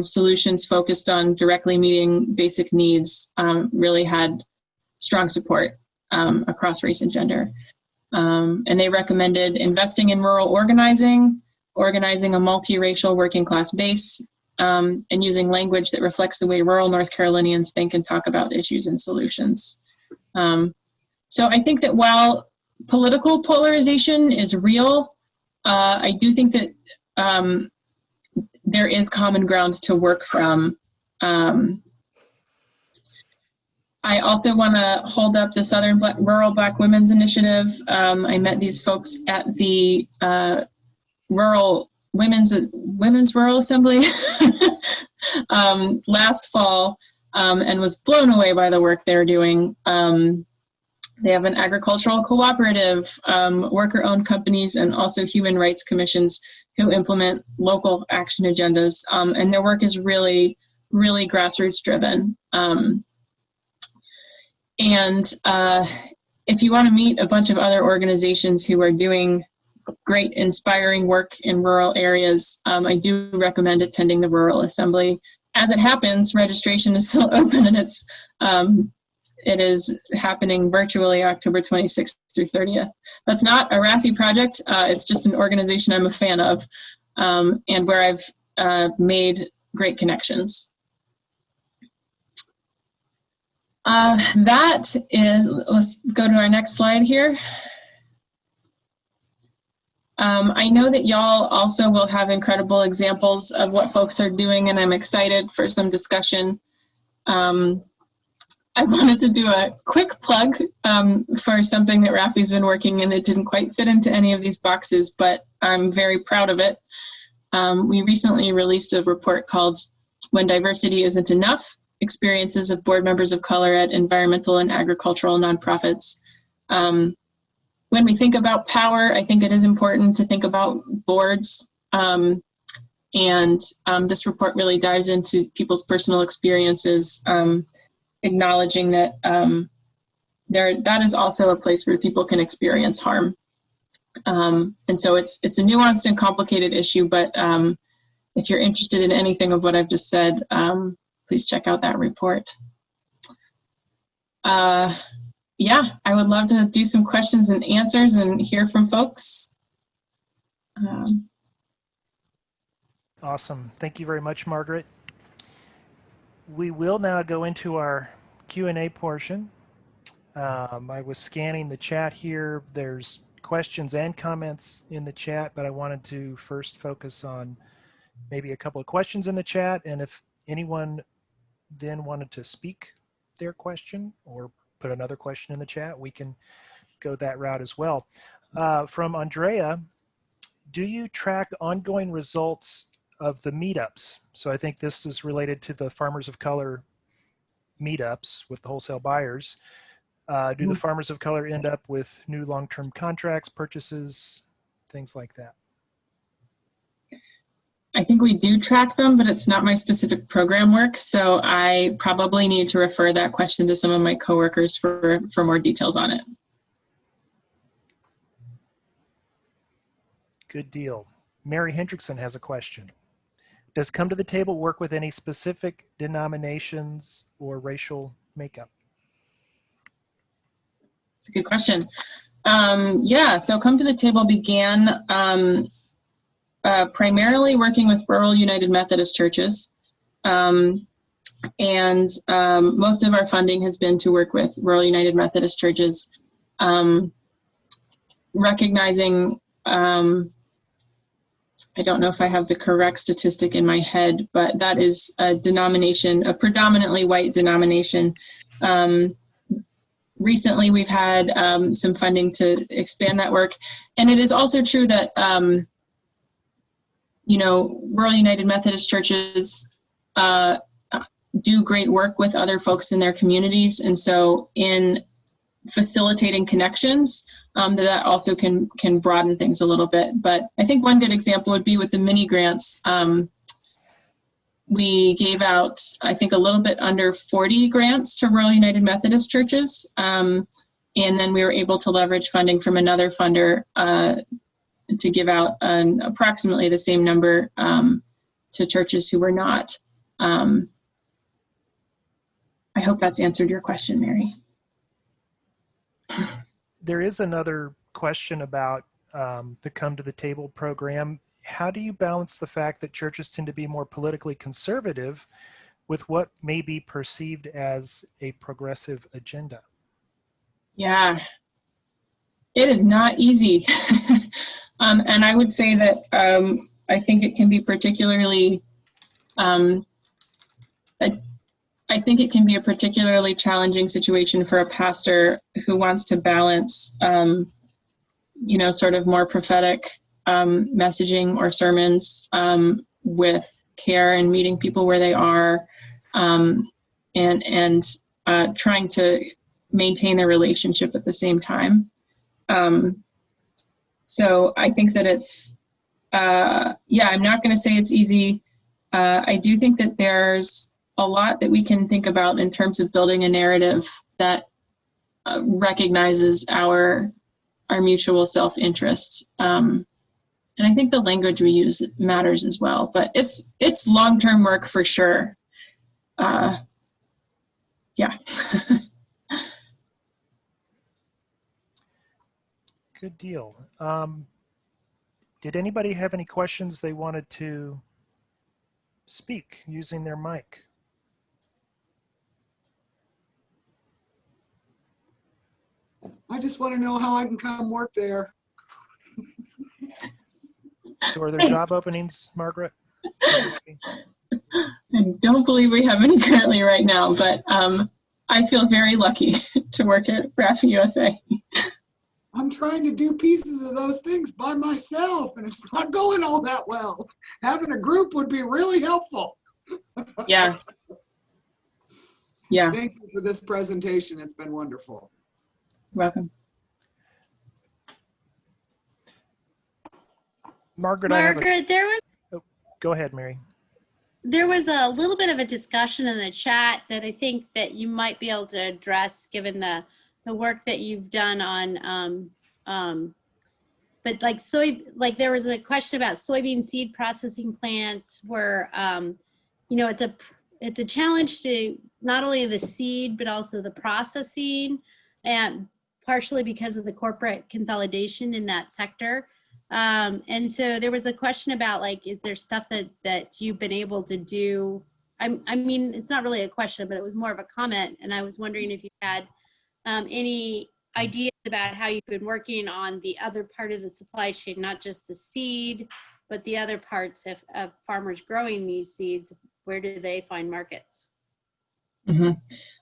solutions focused on directly meeting basic needs really had strong support across race and gender. And they recommended investing in rural organizing a multiracial working class base, and using language that reflects the way rural North Carolinians think and talk about issues and solutions. So I think that while political polarization is real, I do think that there is common ground to work from. I also want to hold up the Southern Rural Black Women's Initiative. I met these folks at the Women's Rural Assembly last fall, and was blown away by the work they're doing. They have an agricultural cooperative, worker-owned companies, and also human rights commissions who implement local action agendas. And their work is really, really grassroots driven. And if you want to meet a bunch of other organizations who are doing great, inspiring work in rural areas, I do recommend attending the Rural Assembly. As it happens, registration is still open, and it is happening virtually October 26th through 30th. That's not a RAFI project. It's just an organization I'm a fan of, and where I've made great connections. That is, let's go to our next slide here. I know that y'all also will have incredible examples of what folks are doing, and I'm excited for some discussion. I wanted to do a quick plug for something that RAFI's been working in that didn't quite fit into any of these boxes, but I'm very proud of it. We recently released a report called When Diversity Isn't Enough, Experiences of Board Members of Color at Environmental and Agricultural Nonprofits. When we think about power, I think it is important to think about boards. This report really dives into people's personal experiences, acknowledging that that is also a place where people can experience harm. And so it's a nuanced and complicated issue, but if you're interested in anything of what I've just said, please check out that report. Yeah, I would love to do some questions and answers and hear from folks. Awesome. Thank you very much, Margaret. We will now go into our Q&A portion. I was scanning the chat here. There's questions and comments in the chat, but I wanted to first focus on maybe a couple of questions in the chat. And if anyone then wanted to speak their question or put another question in the chat, we can go that route as well. From Andrea, do you track ongoing results of the meetups? So I think this is related to the Farmers of Color meetups with the wholesale buyers. Do the farmers of color end up with new long-term contracts, purchases, things like that? I think we do track them, but it's not my specific program work. So I probably need to refer that question to some of my coworkers for more details on it. Good deal. Mary Hendrickson has a question. Does Come to the Table work with any specific denominations or racial makeup? It's a good question. Yeah, so Come to the Table began primarily working with rural United Methodist churches. And most of our funding has been to work with rural United Methodist churches, recognizing, I don't know if I have the correct statistic in my head, but that is a denomination, a predominantly white denomination. Recently, we've had some funding to expand that work. And it is also true that, you know, rural United Methodist churches do great work with other folks in their communities. And so in facilitating connections, that also can broaden things a little bit. But I think one good example would be with the mini grants. We gave out, I think, a little bit under 40 grants to rural United Methodist churches. And then we were able to leverage funding from another funder to give out approximately the same number to churches who were not. I hope that's answered your question, Mary. There is another question about the Come to the Table program. How do you balance the fact that churches tend to be more politically conservative with what may be perceived as a progressive agenda? Yeah, it is not easy. And I would say that I think it can be particularly, I think it can be a particularly challenging situation for a pastor who wants to balance, you know, sort of more prophetic messaging or sermons with care and meeting people where they are, and trying to maintain their relationship at the same time. So I think that it's, yeah, I'm not going to say it's easy. I do think that there's a lot that we can think about in terms of building a narrative that recognizes our mutual self-interest. And I think the language we use matters as well, but it's long-term work for sure. Yeah. Good deal. Did anybody have any questions they wanted to speak using their mic? I just want to know how I can come work there. So are there job openings, Margaret? I don't believe we have any currently right now, but I feel very lucky to work at RAFI-USA. I'm trying to do pieces of those things by myself, and it's not going all that well. Having a group would be really helpful. Yeah. Yeah. Thank you for this presentation. It's been wonderful. Welcome. Margaret, there was oh, go ahead, Mary. There was a little bit of a discussion in the chat that I think that you might be able to address given the work that you've done on, but like there was a question about soybean seed processing plants where, you know, it's a challenge to not only the seed, but also the processing, and partially because of the corporate consolidation in that sector. And so there was a question about like, is there stuff that you've been able to do? I mean, it's not really a question, but it was more of a comment. And I was wondering if you had any ideas about how you've been working on the other part of the supply chain, not just the seed, but the other parts of farmers growing these seeds. Where do they find markets? Mm-hmm.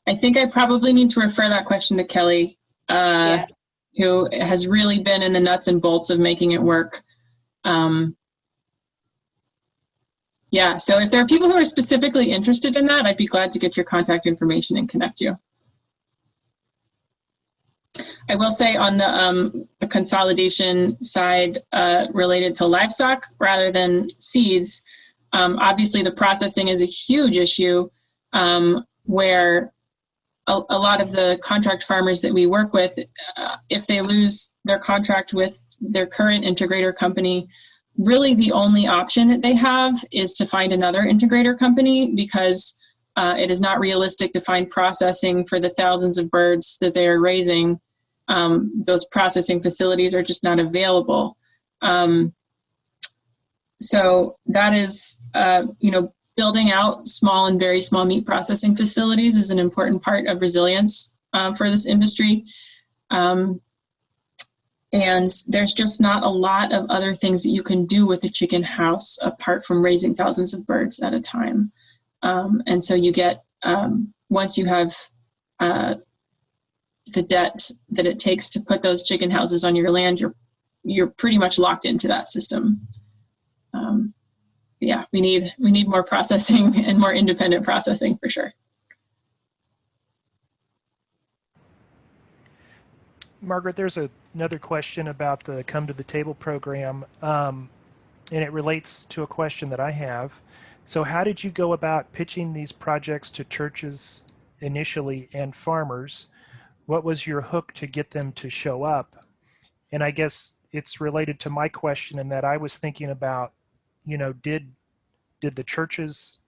I think I probably need to refer that question to Kelly, Yeah. who has really been in the nuts and bolts of making it work. Yeah, so if there are people who are specifically interested in that, I'd be glad to get your contact information and connect you. I will say on the consolidation side related to livestock rather than seeds, obviously the processing is a huge issue where a lot of the contract farmers that we work with, if they lose their contract with their current integrator company, really the only option that they have is to find another integrator company because it is not realistic to find processing for the thousands of birds that they are raising. Those processing facilities are just not available. So that is, building out small and very small meat processing facilities is an important part of resilience for this industry. And there's just not a lot of other things that you can do with a chicken house apart from raising thousands of birds at a time. And so you get, once you have the debt that it takes to put those chicken houses on your land, you're pretty much locked into that system. Yeah, we need more processing and more independent processing for sure. Margaret, there's another question about the Come to the Table program, and it relates to a question that I have. So how did you go about pitching these projects to churches initially and farmers? What was your hook to get them to show up? And I guess it's related to my question in that I was thinking about, did the churches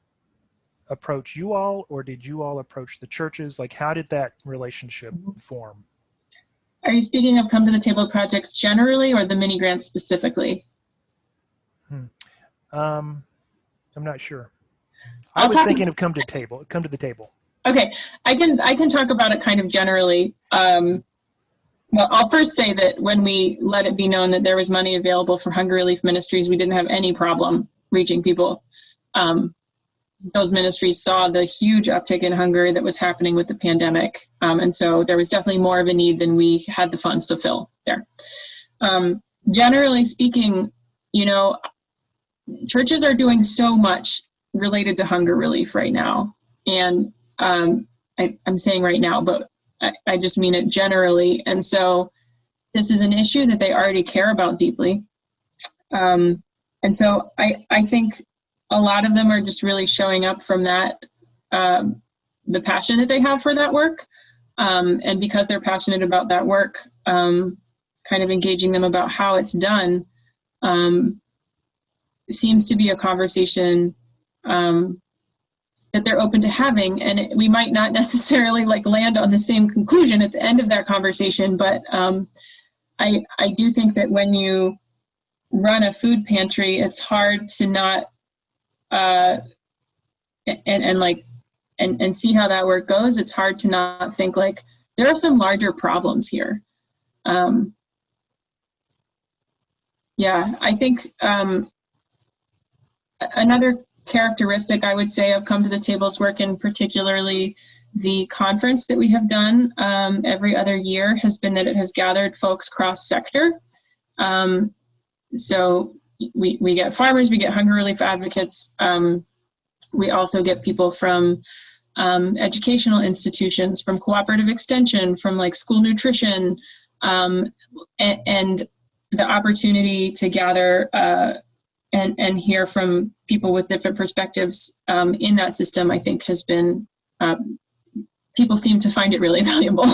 approach you all, or did you all approach the churches? Like, how did that relationship form? Are you speaking of Come to the Table projects generally or the mini grants specifically? I'm not sure. I was thinking of Come to the Table. Okay, I can talk about it kind of generally. Well, I'll first say that when we let it be known that there was money available for hunger relief ministries, we didn't have any problem reaching people. Those ministries saw the huge uptick in hunger that was happening with the pandemic. And so there was definitely more of a need than we had the funds to fill there. Generally speaking, churches are doing so much related to hunger relief right now. And I'm saying right now, but I just mean it generally. And so this is an issue that they already care about deeply. And so I think a lot of them are just really showing up from that, the passion that they have for that work. And because they're passionate about that work, kind of engaging them about how it's done seems to be a conversation that they're open to having. And we might not necessarily land on the same conclusion at the end of that conversation, but I do think that when you run a food pantry, it's hard to not and see how that work goes. It's hard to not think there are some larger problems here. Yeah, I think another characteristic I would say of Come to the Table's work, and particularly the conference that we have done every other year, has been that it has gathered folks cross-sector. So we get farmers, we get hunger relief advocates. We also get people from educational institutions, from cooperative extension, from school nutrition, and the opportunity to gather and hear from people with different perspectives in that system, I think has been, people seem to find it really valuable.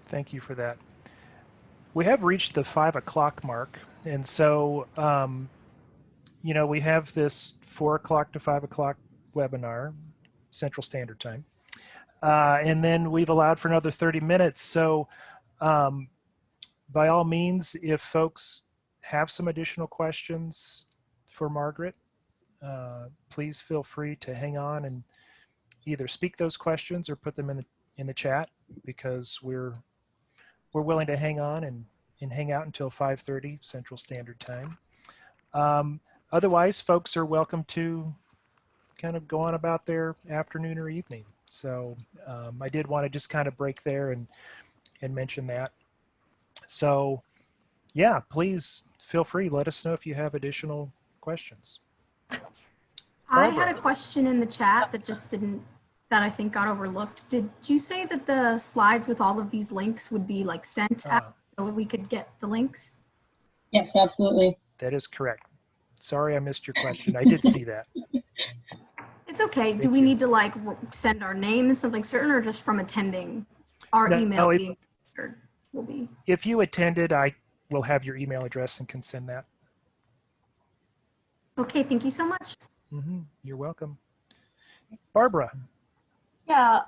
Thank you for that. We have reached the 5 o'clock mark. And so, we have this 4 o'clock to 5 o'clock webinar, Central Standard Time. And then we've allowed for another 30 minutes. So by all means, if folks have some additional questions for Margaret, please feel free to hang on and either speak those questions or put them in the chat, because we're willing to hang on and hang out until 5:30 Central Standard Time. Otherwise, folks are welcome to kind of go on about their afternoon or evening. So I did want to just kind of break there and mention that. So yeah, please feel free. Let us know if you have additional questions. I Barbara. had a question in the chat that I think got overlooked. Did you say that the slides with all of these links would be like sent out so we could get the links? Yes, absolutely. That is correct. Sorry, I missed your question. I did see that. It's okay. Thank Do we you. need to like send our name and something certain, or just from attending our email being registered will be? If you attended, I will have your email address and can send that. Okay, thank you so much. You're welcome. Barbara. Yeah,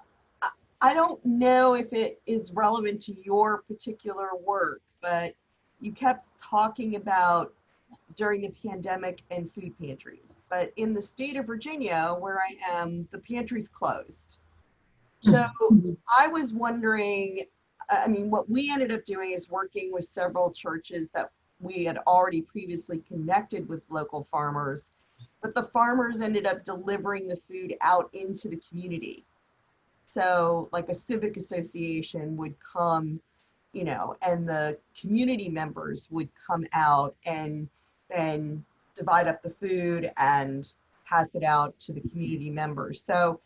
I don't know if it is relevant to your particular work, but you kept talking about during the pandemic and food pantries. But in the state of Virginia, where I am, the pantry's closed. So I was wondering, I mean, what we ended up doing is working with several churches that we had already previously connected with local farmers, but the farmers ended up delivering the food out into the community. So like a civic association would come, you know, and the community members would come out and then divide up the food and pass it out to the community members. So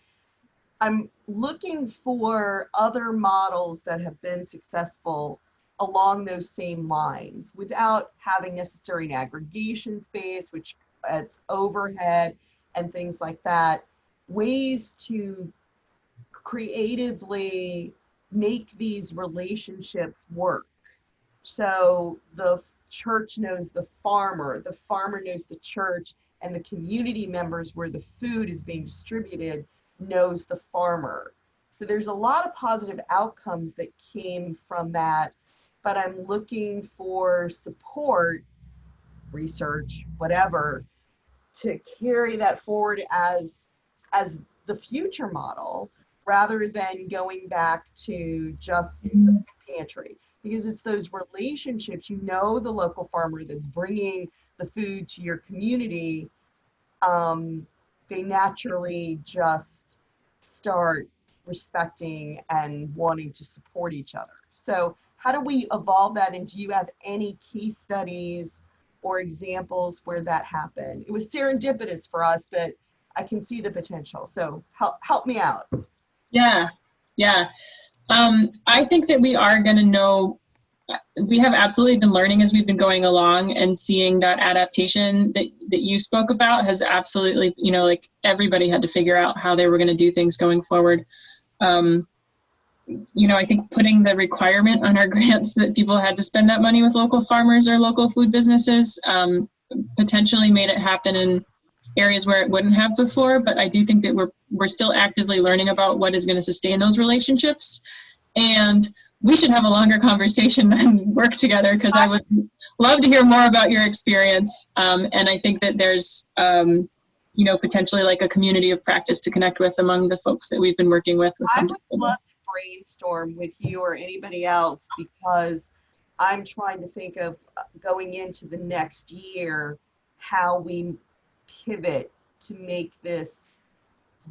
I'm looking for other models that have been successful along those same lines without having necessary an aggregation space, which adds overhead and things like that. Ways to creatively make these relationships work. So the church knows the farmer knows the church, and the community members where the food is being distributed knows the farmer. So there's a lot of positive outcomes that came from that, but I'm looking for support, research, whatever, to carry that forward as the future model, rather than going back to just the pantry. Because it's those relationships, you know, the local farmer that's bringing the food to your community, they naturally just start respecting and wanting to support each other. So how do we evolve that? And do you have any case studies or examples where that happened? It was serendipitous for us, but I can see the potential. So help me out. Yeah. I think that we are going to know, we have absolutely been learning as we've been going along, and seeing that adaptation that you spoke about has absolutely, you know, like everybody had to figure out how they were going to do things going forward. You know, I think putting the requirement on our grants that people had to spend that money with local farmers or local food businesses potentially made it happen in areas where it wouldn't have before. But I do think that we're still actively learning about what is going to sustain those relationships. And we should have a longer conversation and work together, because I would love to hear more about your experience. And I think that there's, you know, potentially like a community of practice to connect with among the folks that we've been working with. I would love to brainstorm with you or anybody else, because I'm trying to think of going into the next year, how we pivot to make this,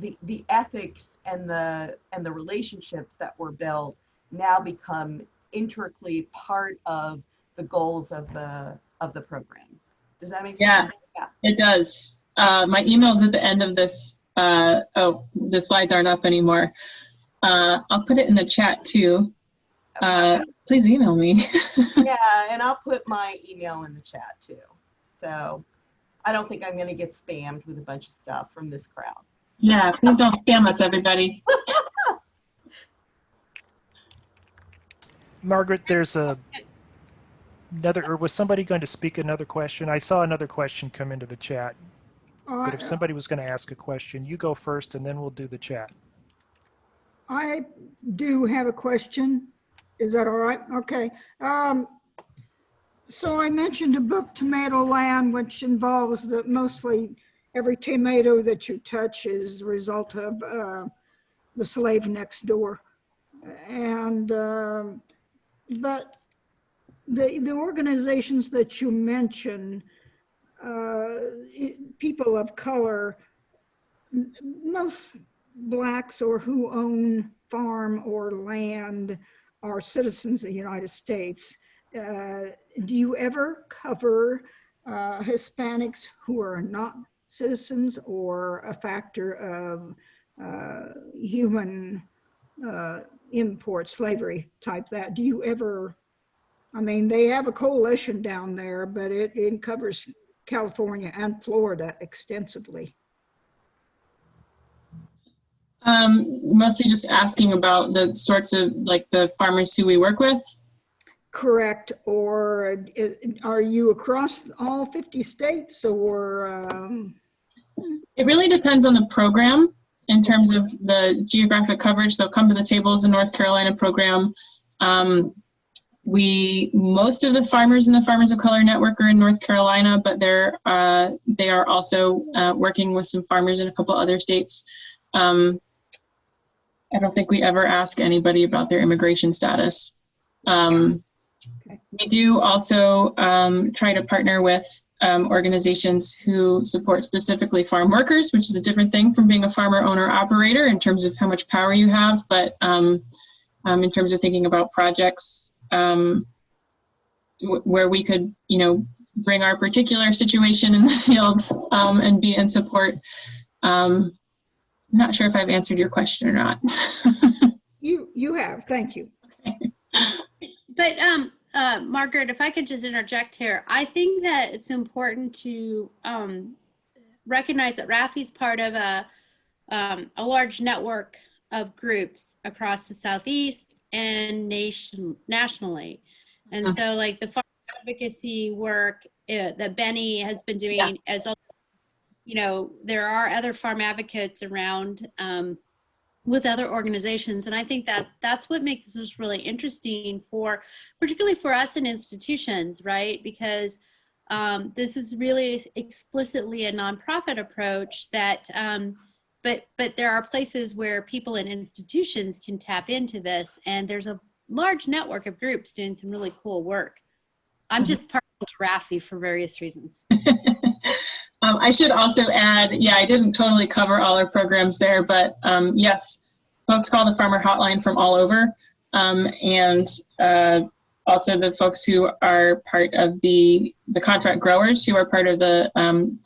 the ethics and the relationships that were built now become intricately part of the goals of the program. Does that make sense? Yeah, it does. My email's at the end of this. Oh, the slides aren't up anymore. I'll put it in the chat too. Please email me. Yeah, and I'll put my email in the chat too. So I don't think I'm going to get spammed with a bunch of stuff from this crowd. Yeah, please don't spam us, everybody. Margaret, there's another, or was somebody going to speak another question? I saw another question come into the chat. But if somebody was going to ask a question, you go first and then we'll do the chat. I do have a question. Is that all right? Okay. So I mentioned a book, Tomato Land, which involves the mostly every tomato that you touch is a result of the slave next door. And but the organizations that you mention, people of color, most blacks or who own farm or land are citizens of the United States. Do you ever cover Hispanics who are not citizens or a factor of human import, slavery type that? Do you ever, I mean, they have a coalition down there, but it covers California and Florida extensively. Mostly just asking about the sorts of, like, the farmers who we work with. Correct. Or are you across all 50 states or? It really depends on the program in terms of the geographic coverage. So Come to the Table is a North Carolina program. Most of the farmers in the Farmers of Color Network are in North Carolina, but they are also working with some farmers in a couple other states. I don't think we ever ask anybody about their immigration status. We do also try to partner with organizations who support specifically farm workers, which is a different thing from being a farmer, owner, operator in terms of how much power you have, but in terms of thinking about projects where we could, bring our particular situation in the field and be in support. I'm not sure if I've answered your question or not. You have, thank you. But Margaret, if I could just interject here, I think that it's important to recognize that RAFI is part of a large network of groups across the Southeast and nationally. And so like the farm advocacy work that Benny has been doing, as there are other farm advocates around with other organizations. And I think that that's what makes this really interesting particularly for us in institutions, right? Because this is really explicitly a nonprofit approach that, but there are places where people in institutions can tap into this, and there's a large network of groups doing some really cool work. I'm just partial to RAFI for various reasons. I should also add, I didn't totally cover all our programs there, but yes, folks call the Farmer Hotline from all over. And also the folks who are part of the contract growers who are part of the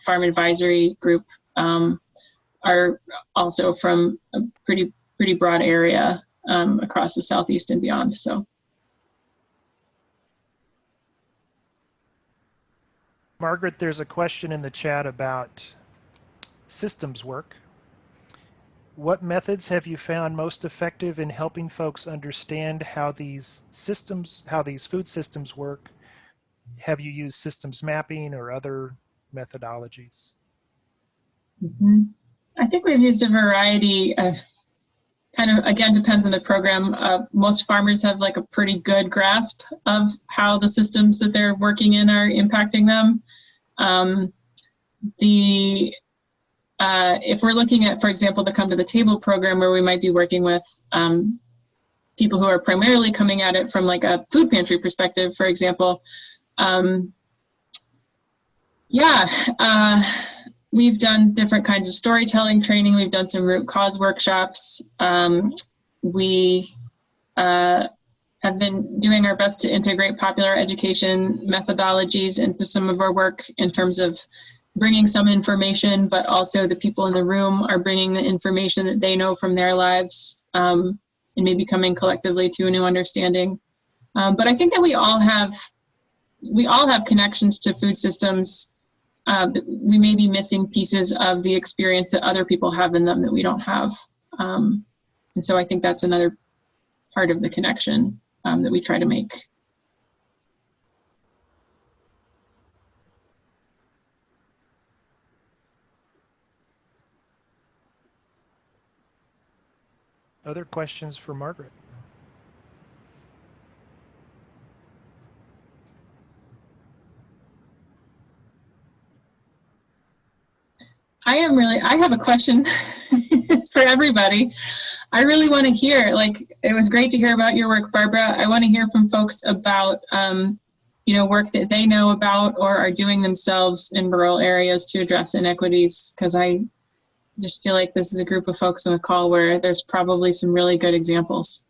Farm Advisory Group are also from a pretty broad area across the Southeast and beyond. So. Margaret, there's a question in the chat about systems work. What methods have you found most effective in helping folks understand how these food systems work? Have you used systems mapping or other methodologies? I think we've used a variety of, kind of, again, depends on the program. Most farmers have like a pretty good grasp of how the systems that they're working in are impacting them. If we're looking at, for example, the Come to the Table program, where we might be working with people who are primarily coming at it from like a food pantry perspective, for example, we've done different kinds of storytelling training. We've done some root cause workshops. We have been doing our best to integrate popular education methodologies into some of our work in terms of bringing some information, but also the people in the room are bringing the information that they know from their lives and maybe coming collectively to a new understanding. But I think that we all have connections to food systems. We may be missing pieces of the experience that other people have in them that we don't have. And so I think that's another part of the connection that we try to make. Other questions for Margaret? I have a question for everybody. I really want to hear, like, it was great to hear about your work, Barbara. I want to hear from folks about, you know, work that they know about or are doing themselves in rural areas to address inequities, because I just feel like this is a group of folks on the call where there's probably some really good examples.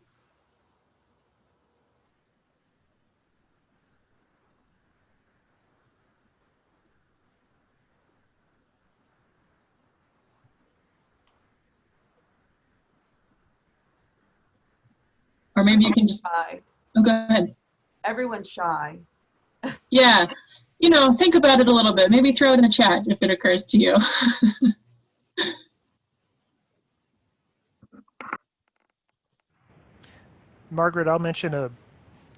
Or maybe you can just, Shy. oh, go ahead. Everyone's shy. Yeah, you know, think about it a little bit. Maybe throw it in the chat if it occurs to you. Margaret, I'll mention a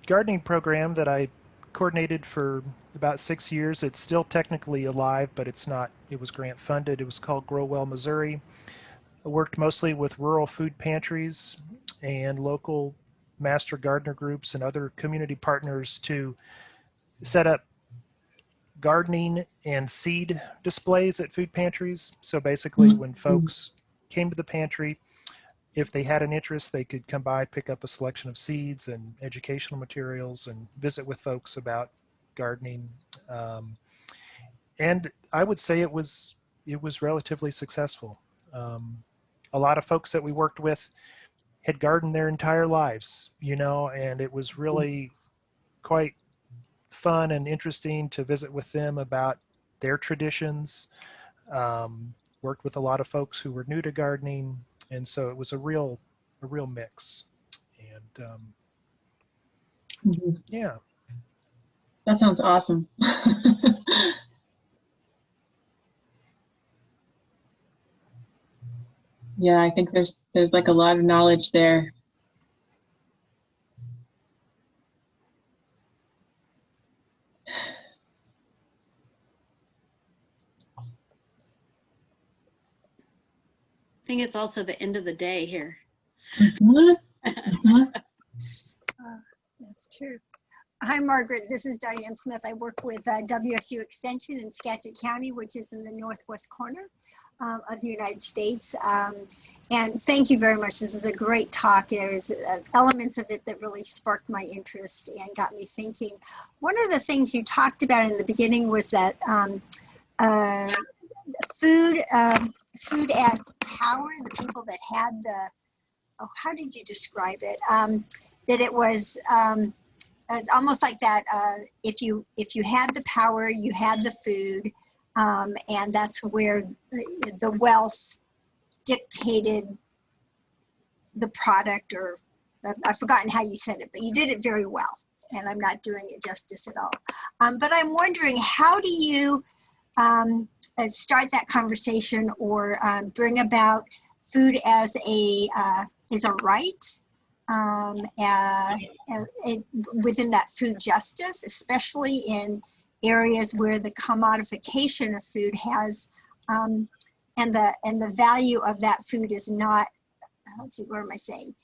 gardening program that I coordinated for about 6 years. It's still technically alive, but it's not. It was grant funded. It was called Grow Well Missouri. I worked mostly with rural food pantries and local master gardener groups and other community partners to set up gardening and seed displays at food pantries. So basically, when folks came to the pantry, if they had an interest, they could come by, pick up a selection of seeds and educational materials and visit with folks about gardening. And I would say it was relatively successful. A lot of folks that we worked with had gardened their entire lives, you know, and it was really quite fun and interesting to visit with them about their traditions. Worked with a lot of folks who were new to gardening, and so it was a real mix. And yeah, That sounds awesome. Yeah, I think there's like a lot of knowledge there. I think it's also the end of the day here. That's true. Hi, Margaret. This is Diane Smith. I work with WSU Extension in Skagit County, which is in the northwest corner of the United States. And thank you very much. This is a great talk. There's elements of it that really sparked my interest and got me thinking. One of the things you talked about in the beginning was that food as power, the people that had the, oh, how did you describe it? That it was, it's almost like that. If you had the power, you had the food, and that's where the wealth dictated the product. Or I've forgotten how you said it, but you did it very well, and I'm not doing it justice at all. But I'm wondering, how do you start that conversation or bring about food as a right? Within that food justice, especially in areas where the commodification of food has, and the value of that food is not, let's see, what am I saying?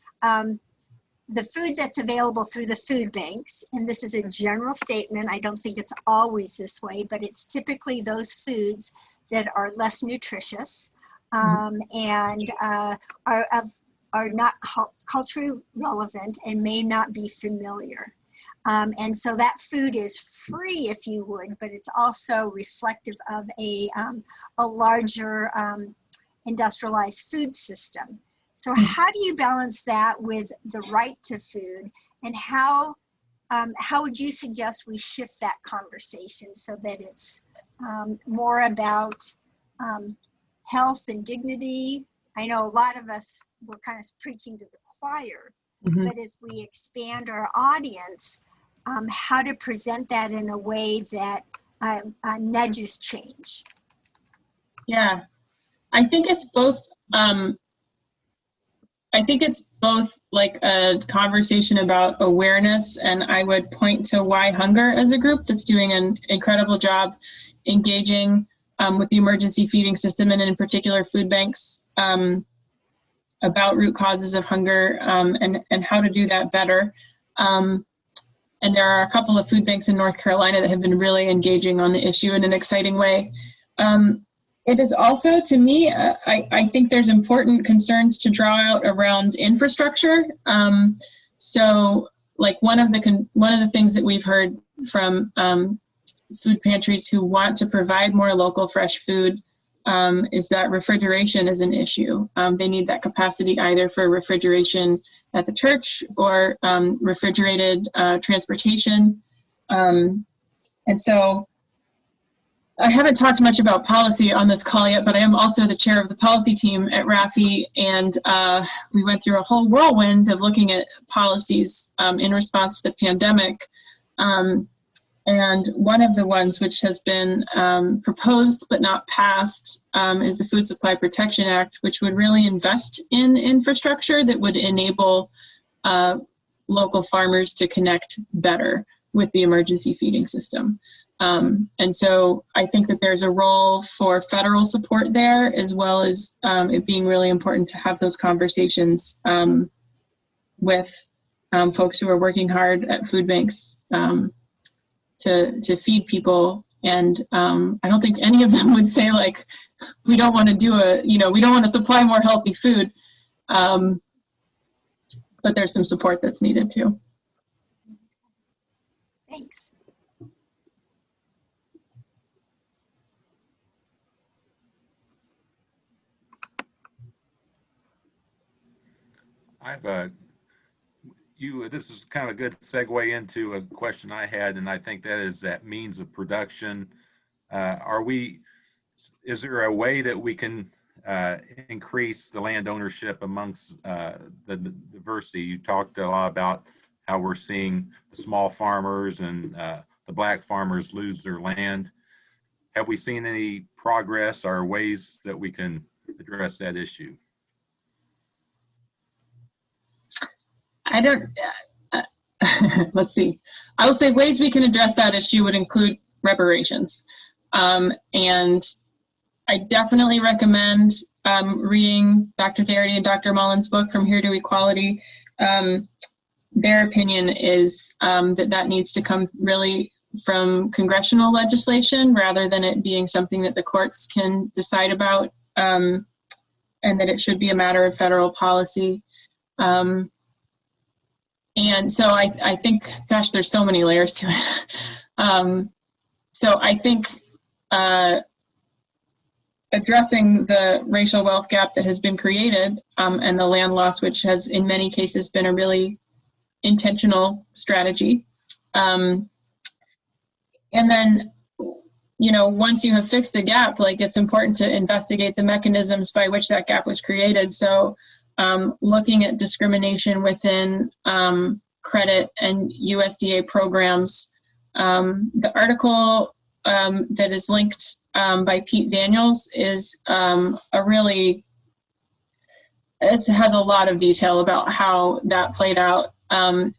The food that's available through the food banks, and this is a general statement, I don't think it's always this way, but it's typically those foods that are less nutritious and are not culturally relevant and may not be familiar. And so that food is free, if you would, but it's also reflective of a larger industrialized food system. So how do you balance that with the right to food, and how would you suggest we shift that conversation so that it's more about health and dignity? I know a lot of us, we're kind of preaching to the choir, but as we expand our audience, how to present that in a way that nudges change? Yeah, I think it's both. I think it's both like a conversation about awareness, and I would point to Why Hunger as a group that's doing an incredible job engaging with the emergency feeding system, and in particular food banks, about root causes of hunger and how to do that better. And there are a couple of food banks in North Carolina that have been really engaging on the issue in an exciting way. It is also, to me, I think there's important concerns to draw out around infrastructure. So, like one of the things that we've heard from food pantries who want to provide more local fresh food is that refrigeration is an issue. They need that capacity either for refrigeration at the church or refrigerated transportation. And so I haven't talked much about policy on this call yet, but I am also the chair of the policy team at RAFI, and we went through a whole whirlwind of looking at policies in response to the pandemic. And one of the ones which has been proposed but not passed is the Food Supply Protection Act, which would really invest in infrastructure that would enable local farmers to connect better with the emergency feeding system. And so I think that there's a role for federal support there, as well as it being really important to have those conversations with folks who are working hard at food banks to feed people. And I don't think any of them would say, like, we don't want to do we don't want to supply more healthy food. But there's some support that's needed too. Thanks. This is kind of a good segue into a question I had, and I think that is that means of production. Is there a way that we can increase the land ownership amongst the diversity? You talked a lot about how we're seeing the small farmers and the black farmers lose their land. Have we seen any progress or ways that we can address that issue? I don't, let's see. I will say ways we can address that issue would include reparations. And I definitely recommend reading Dr. Darity and Dr. Mullen's book, From Here to Equality. Their opinion is that needs to come really from congressional legislation rather than it being something that the courts can decide about, and that it should be a matter of federal policy. And so I think, gosh, there's so many layers to it. So I think addressing the racial wealth gap that has been created and the land loss, which has in many cases been a really intentional strategy. And then, once you have fixed the gap, like, it's important to investigate the mechanisms by which that gap was created. So looking at discrimination within credit and USDA programs. The article that is linked by Pete Daniels is it has a lot of detail about how that played out. Even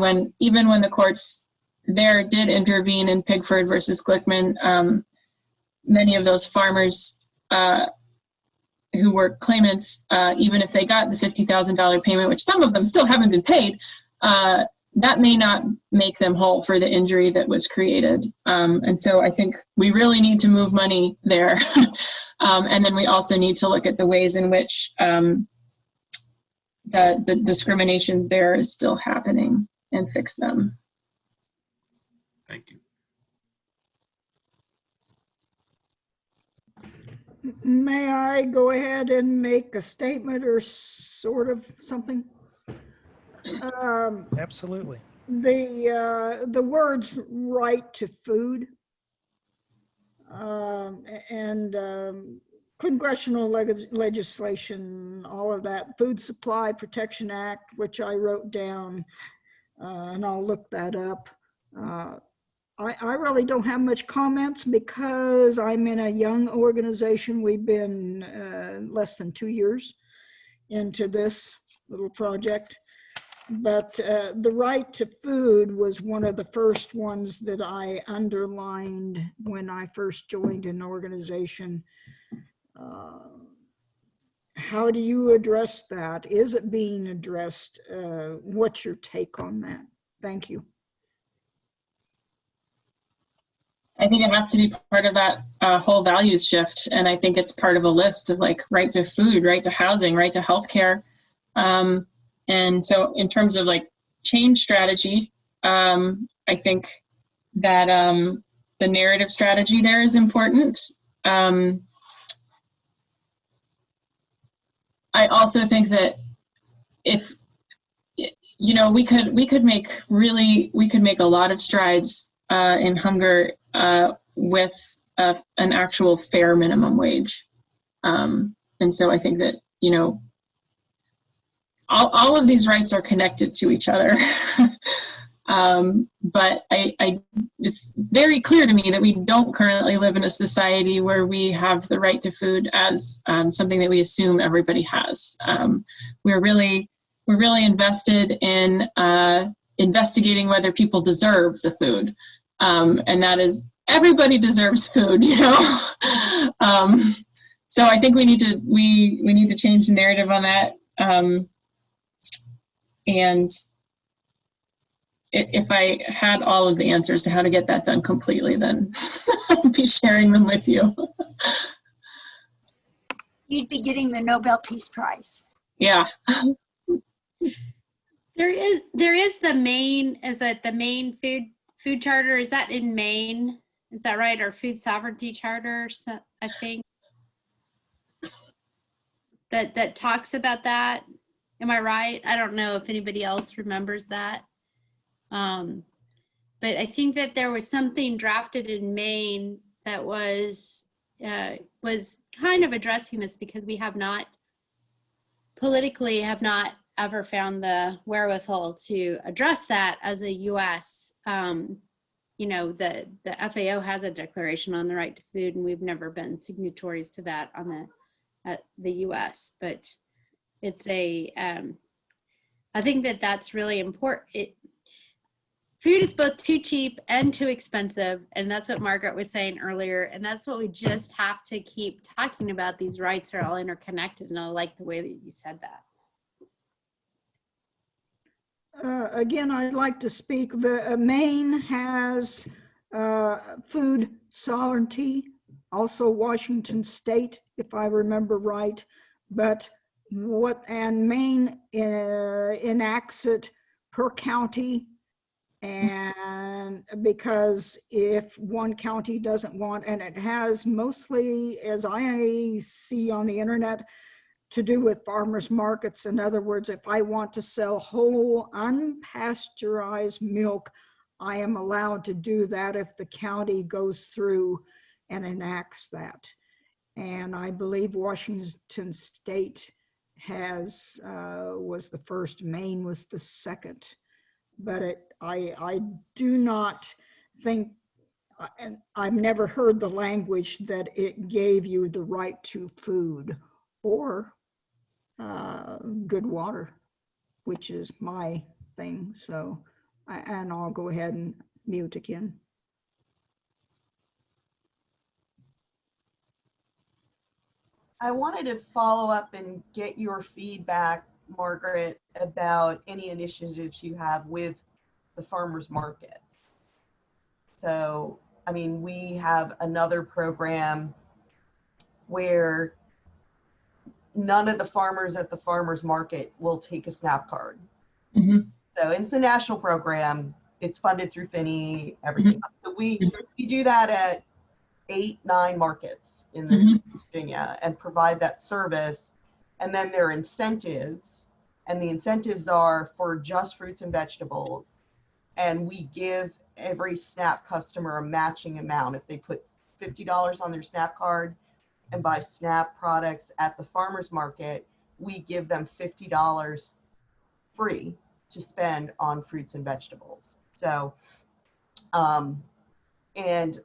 when the courts there did intervene in Pigford versus Glickman, many of those farmers who were claimants, even if they got the $50,000 payment, which some of them still haven't been paid, that may not make them whole for the injury that was created. And so I think we really need to move money there. And then we also need to look at the ways in which the discrimination there is still happening and fix them. Thank you. May I go ahead and make a statement or sort of something? Absolutely. The words right to food and congressional legislation, all of that, Food Supply Protection Act, which I wrote down, and I'll look that up. I really don't have much comments because I'm in a young organization. We've been less than 2 years into this little project. But the right to food was one of the first ones that I underlined when I first joined an organization. How do you address that? Is it being addressed? What's your take on that? Thank you. I think it has to be part of that whole values shift. And I think it's part of a list of like right to food, right to housing, right to healthcare. And so in terms of like change strategy, I think that the narrative strategy there is important. I also think that if, you know, we could make a lot of strides in hunger with an actual fair minimum wage. And so I think that, you know, all of these rights are connected to each other. But it's very clear to me that we don't currently live in a society where we have the right to food as something that we assume everybody has. We're really invested in investigating whether people deserve the food, and that is everybody deserves food, you know. So I think we need to change the narrative on that. And if I had all of the answers to how to get that done completely, then I'd be sharing them with you. You'd be getting the Nobel Peace Prize. Yeah. There is the Maine, is it the Maine food charter? Is that in Maine? Is that right? Or food sovereignty charter, I think. That talks about that. Am I right? I don't know if anybody else remembers that. But I think that there was something drafted in Maine that was kind of addressing this, because we have not ever found the wherewithal to address that as a U.S. You know, the FAO has a declaration on the right to food, and we've never been signatories to that on the U.S. But it's I think that that's really important. Food is both too cheap and too expensive, and that's what Margaret was saying earlier, and that's what we just have to keep talking about. These rights are all interconnected, and I like the way that you said that. Again, I'd like to speak. The Maine has food sovereignty, also Washington State, if I remember right, but Maine enacts it per county. And because if one county doesn't want, and it has mostly, as I see on the internet, to do with farmers markets. In other words, if I want to sell whole unpasteurized milk, I am allowed to do that if the county goes through and enacts that. And I believe Washington State was the first, Maine was the second. But I do not think, and I've never heard the language that it gave you the right to food or good water, which is my thing. So, and I'll go ahead and mute again. I wanted to follow up and get your feedback, Margaret, about any initiatives you have with the farmers markets. So, I mean, we have another program where none of the farmers at the farmers market will take a SNAP card. Mm-hmm. So it's a national program. It's funded through Finney, everything. Mm-hmm. So we do that at 8-9 markets in this Virginia and provide that service. And then there are incentives, and the incentives are for just fruits and vegetables. And we give every SNAP customer a matching amount. If they put $50 on their SNAP card and buy SNAP products at the farmer's market, we give them $50 free to spend on fruits and vegetables. So, and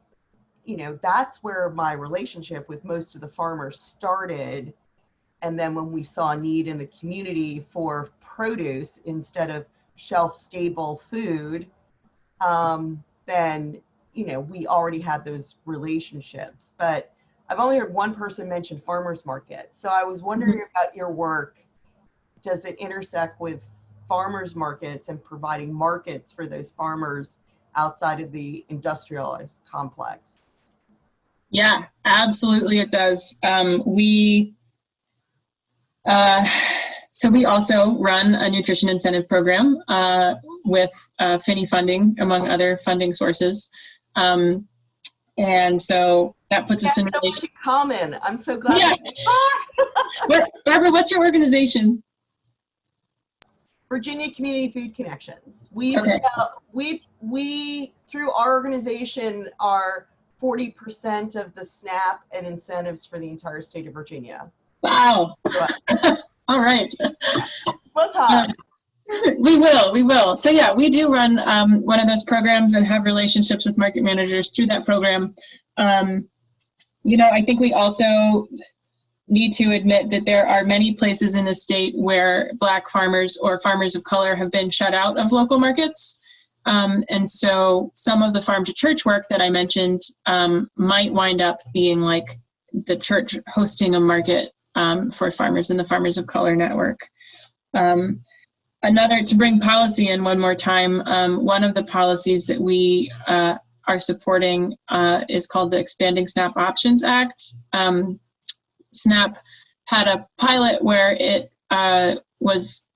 you know, that's where my relationship with most of the farmers started. And then when we saw a need in the community for produce instead of shelf-stable food, then, you know, we already had those relationships. But I've only heard one person mention farmers market. So I was wondering about your work. Does it intersect with farmers markets and providing markets for those farmers outside of the industrialized complex? Yeah, absolutely it does. So we also run a nutrition incentive program with Finney funding, among other funding sources. And so that puts us in so relation. much in common. I'm so glad. Yeah. Barbara, what's your organization? Virginia Community Food Connections. We Okay. we through our organization are 40% of the SNAP and incentives for the entire state of Virginia. Wow. All right. We'll talk. We will. So yeah, we do run one of those programs and have relationships with market managers through that program. You know, I think we also need to admit that there are many places in the state where Black farmers or farmers of color have been shut out of local markets. And so some of the farm to church work that I mentioned might wind up being like the church hosting a market for farmers in the Farmers of Color Network. Another, to bring policy in one more time, one of the policies that we are supporting is called the Expanding SNAP Options Act. SNAP had a pilot where it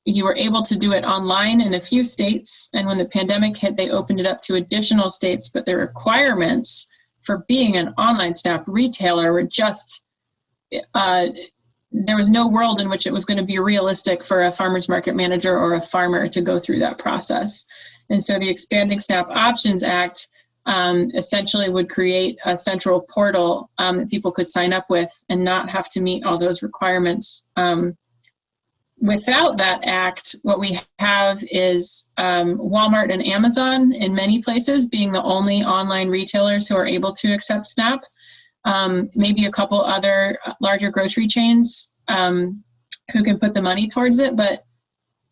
you were able to do it online in a few states, and when the pandemic hit, they opened it up to additional states, but the requirements for being an online SNAP retailer were just, there was no world in which it was going to be realistic for a farmer's market manager or a farmer to go through that process. And so the Expanding SNAP Options Act essentially would create a central portal that people could sign up with and not have to meet all those requirements. Without that act, what we have is Walmart and Amazon in many places being the only online retailers who are able to accept SNAP. Maybe a couple other larger grocery chains who can put the money towards it, but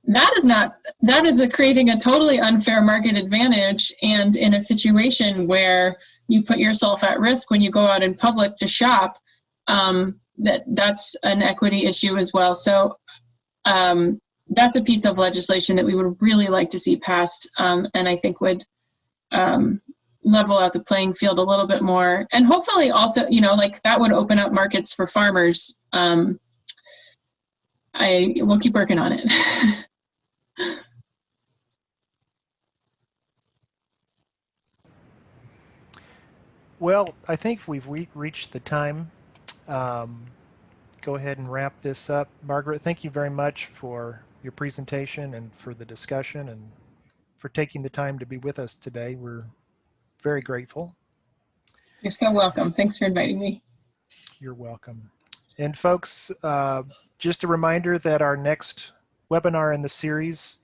that is creating a totally unfair market advantage, and in a situation where you put yourself at risk when you go out in public to shop, that's an equity issue as well. So that's a piece of legislation that we would really like to see passed, and I think would level out the playing field a little bit more, and hopefully also, you know, like that would open up markets for farmers. We'll keep working on it. Well, I think we've reached the time. Go ahead and wrap this up. Margaret, thank you very much for your presentation and for the discussion and for taking the time to be with us today. We're very grateful. You're so welcome. Thanks for inviting me. You're welcome. And folks, just a reminder that our next webinar in the series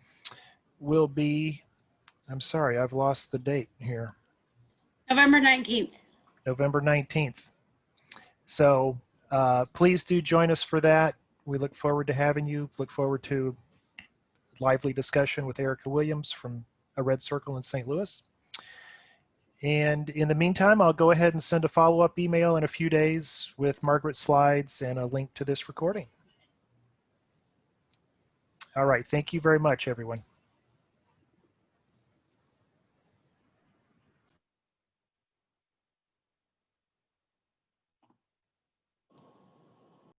will be, I'm sorry, I've lost the date here. November 19th. November 19th. So please do join us for that. We look forward to having you. Look forward to lively discussion with Erica Williams from A Red Circle in St. Louis. And in the meantime, I'll go ahead and send a follow-up email in a few days with Margaret's slides and a link to this recording. All right. Thank you very much, everyone.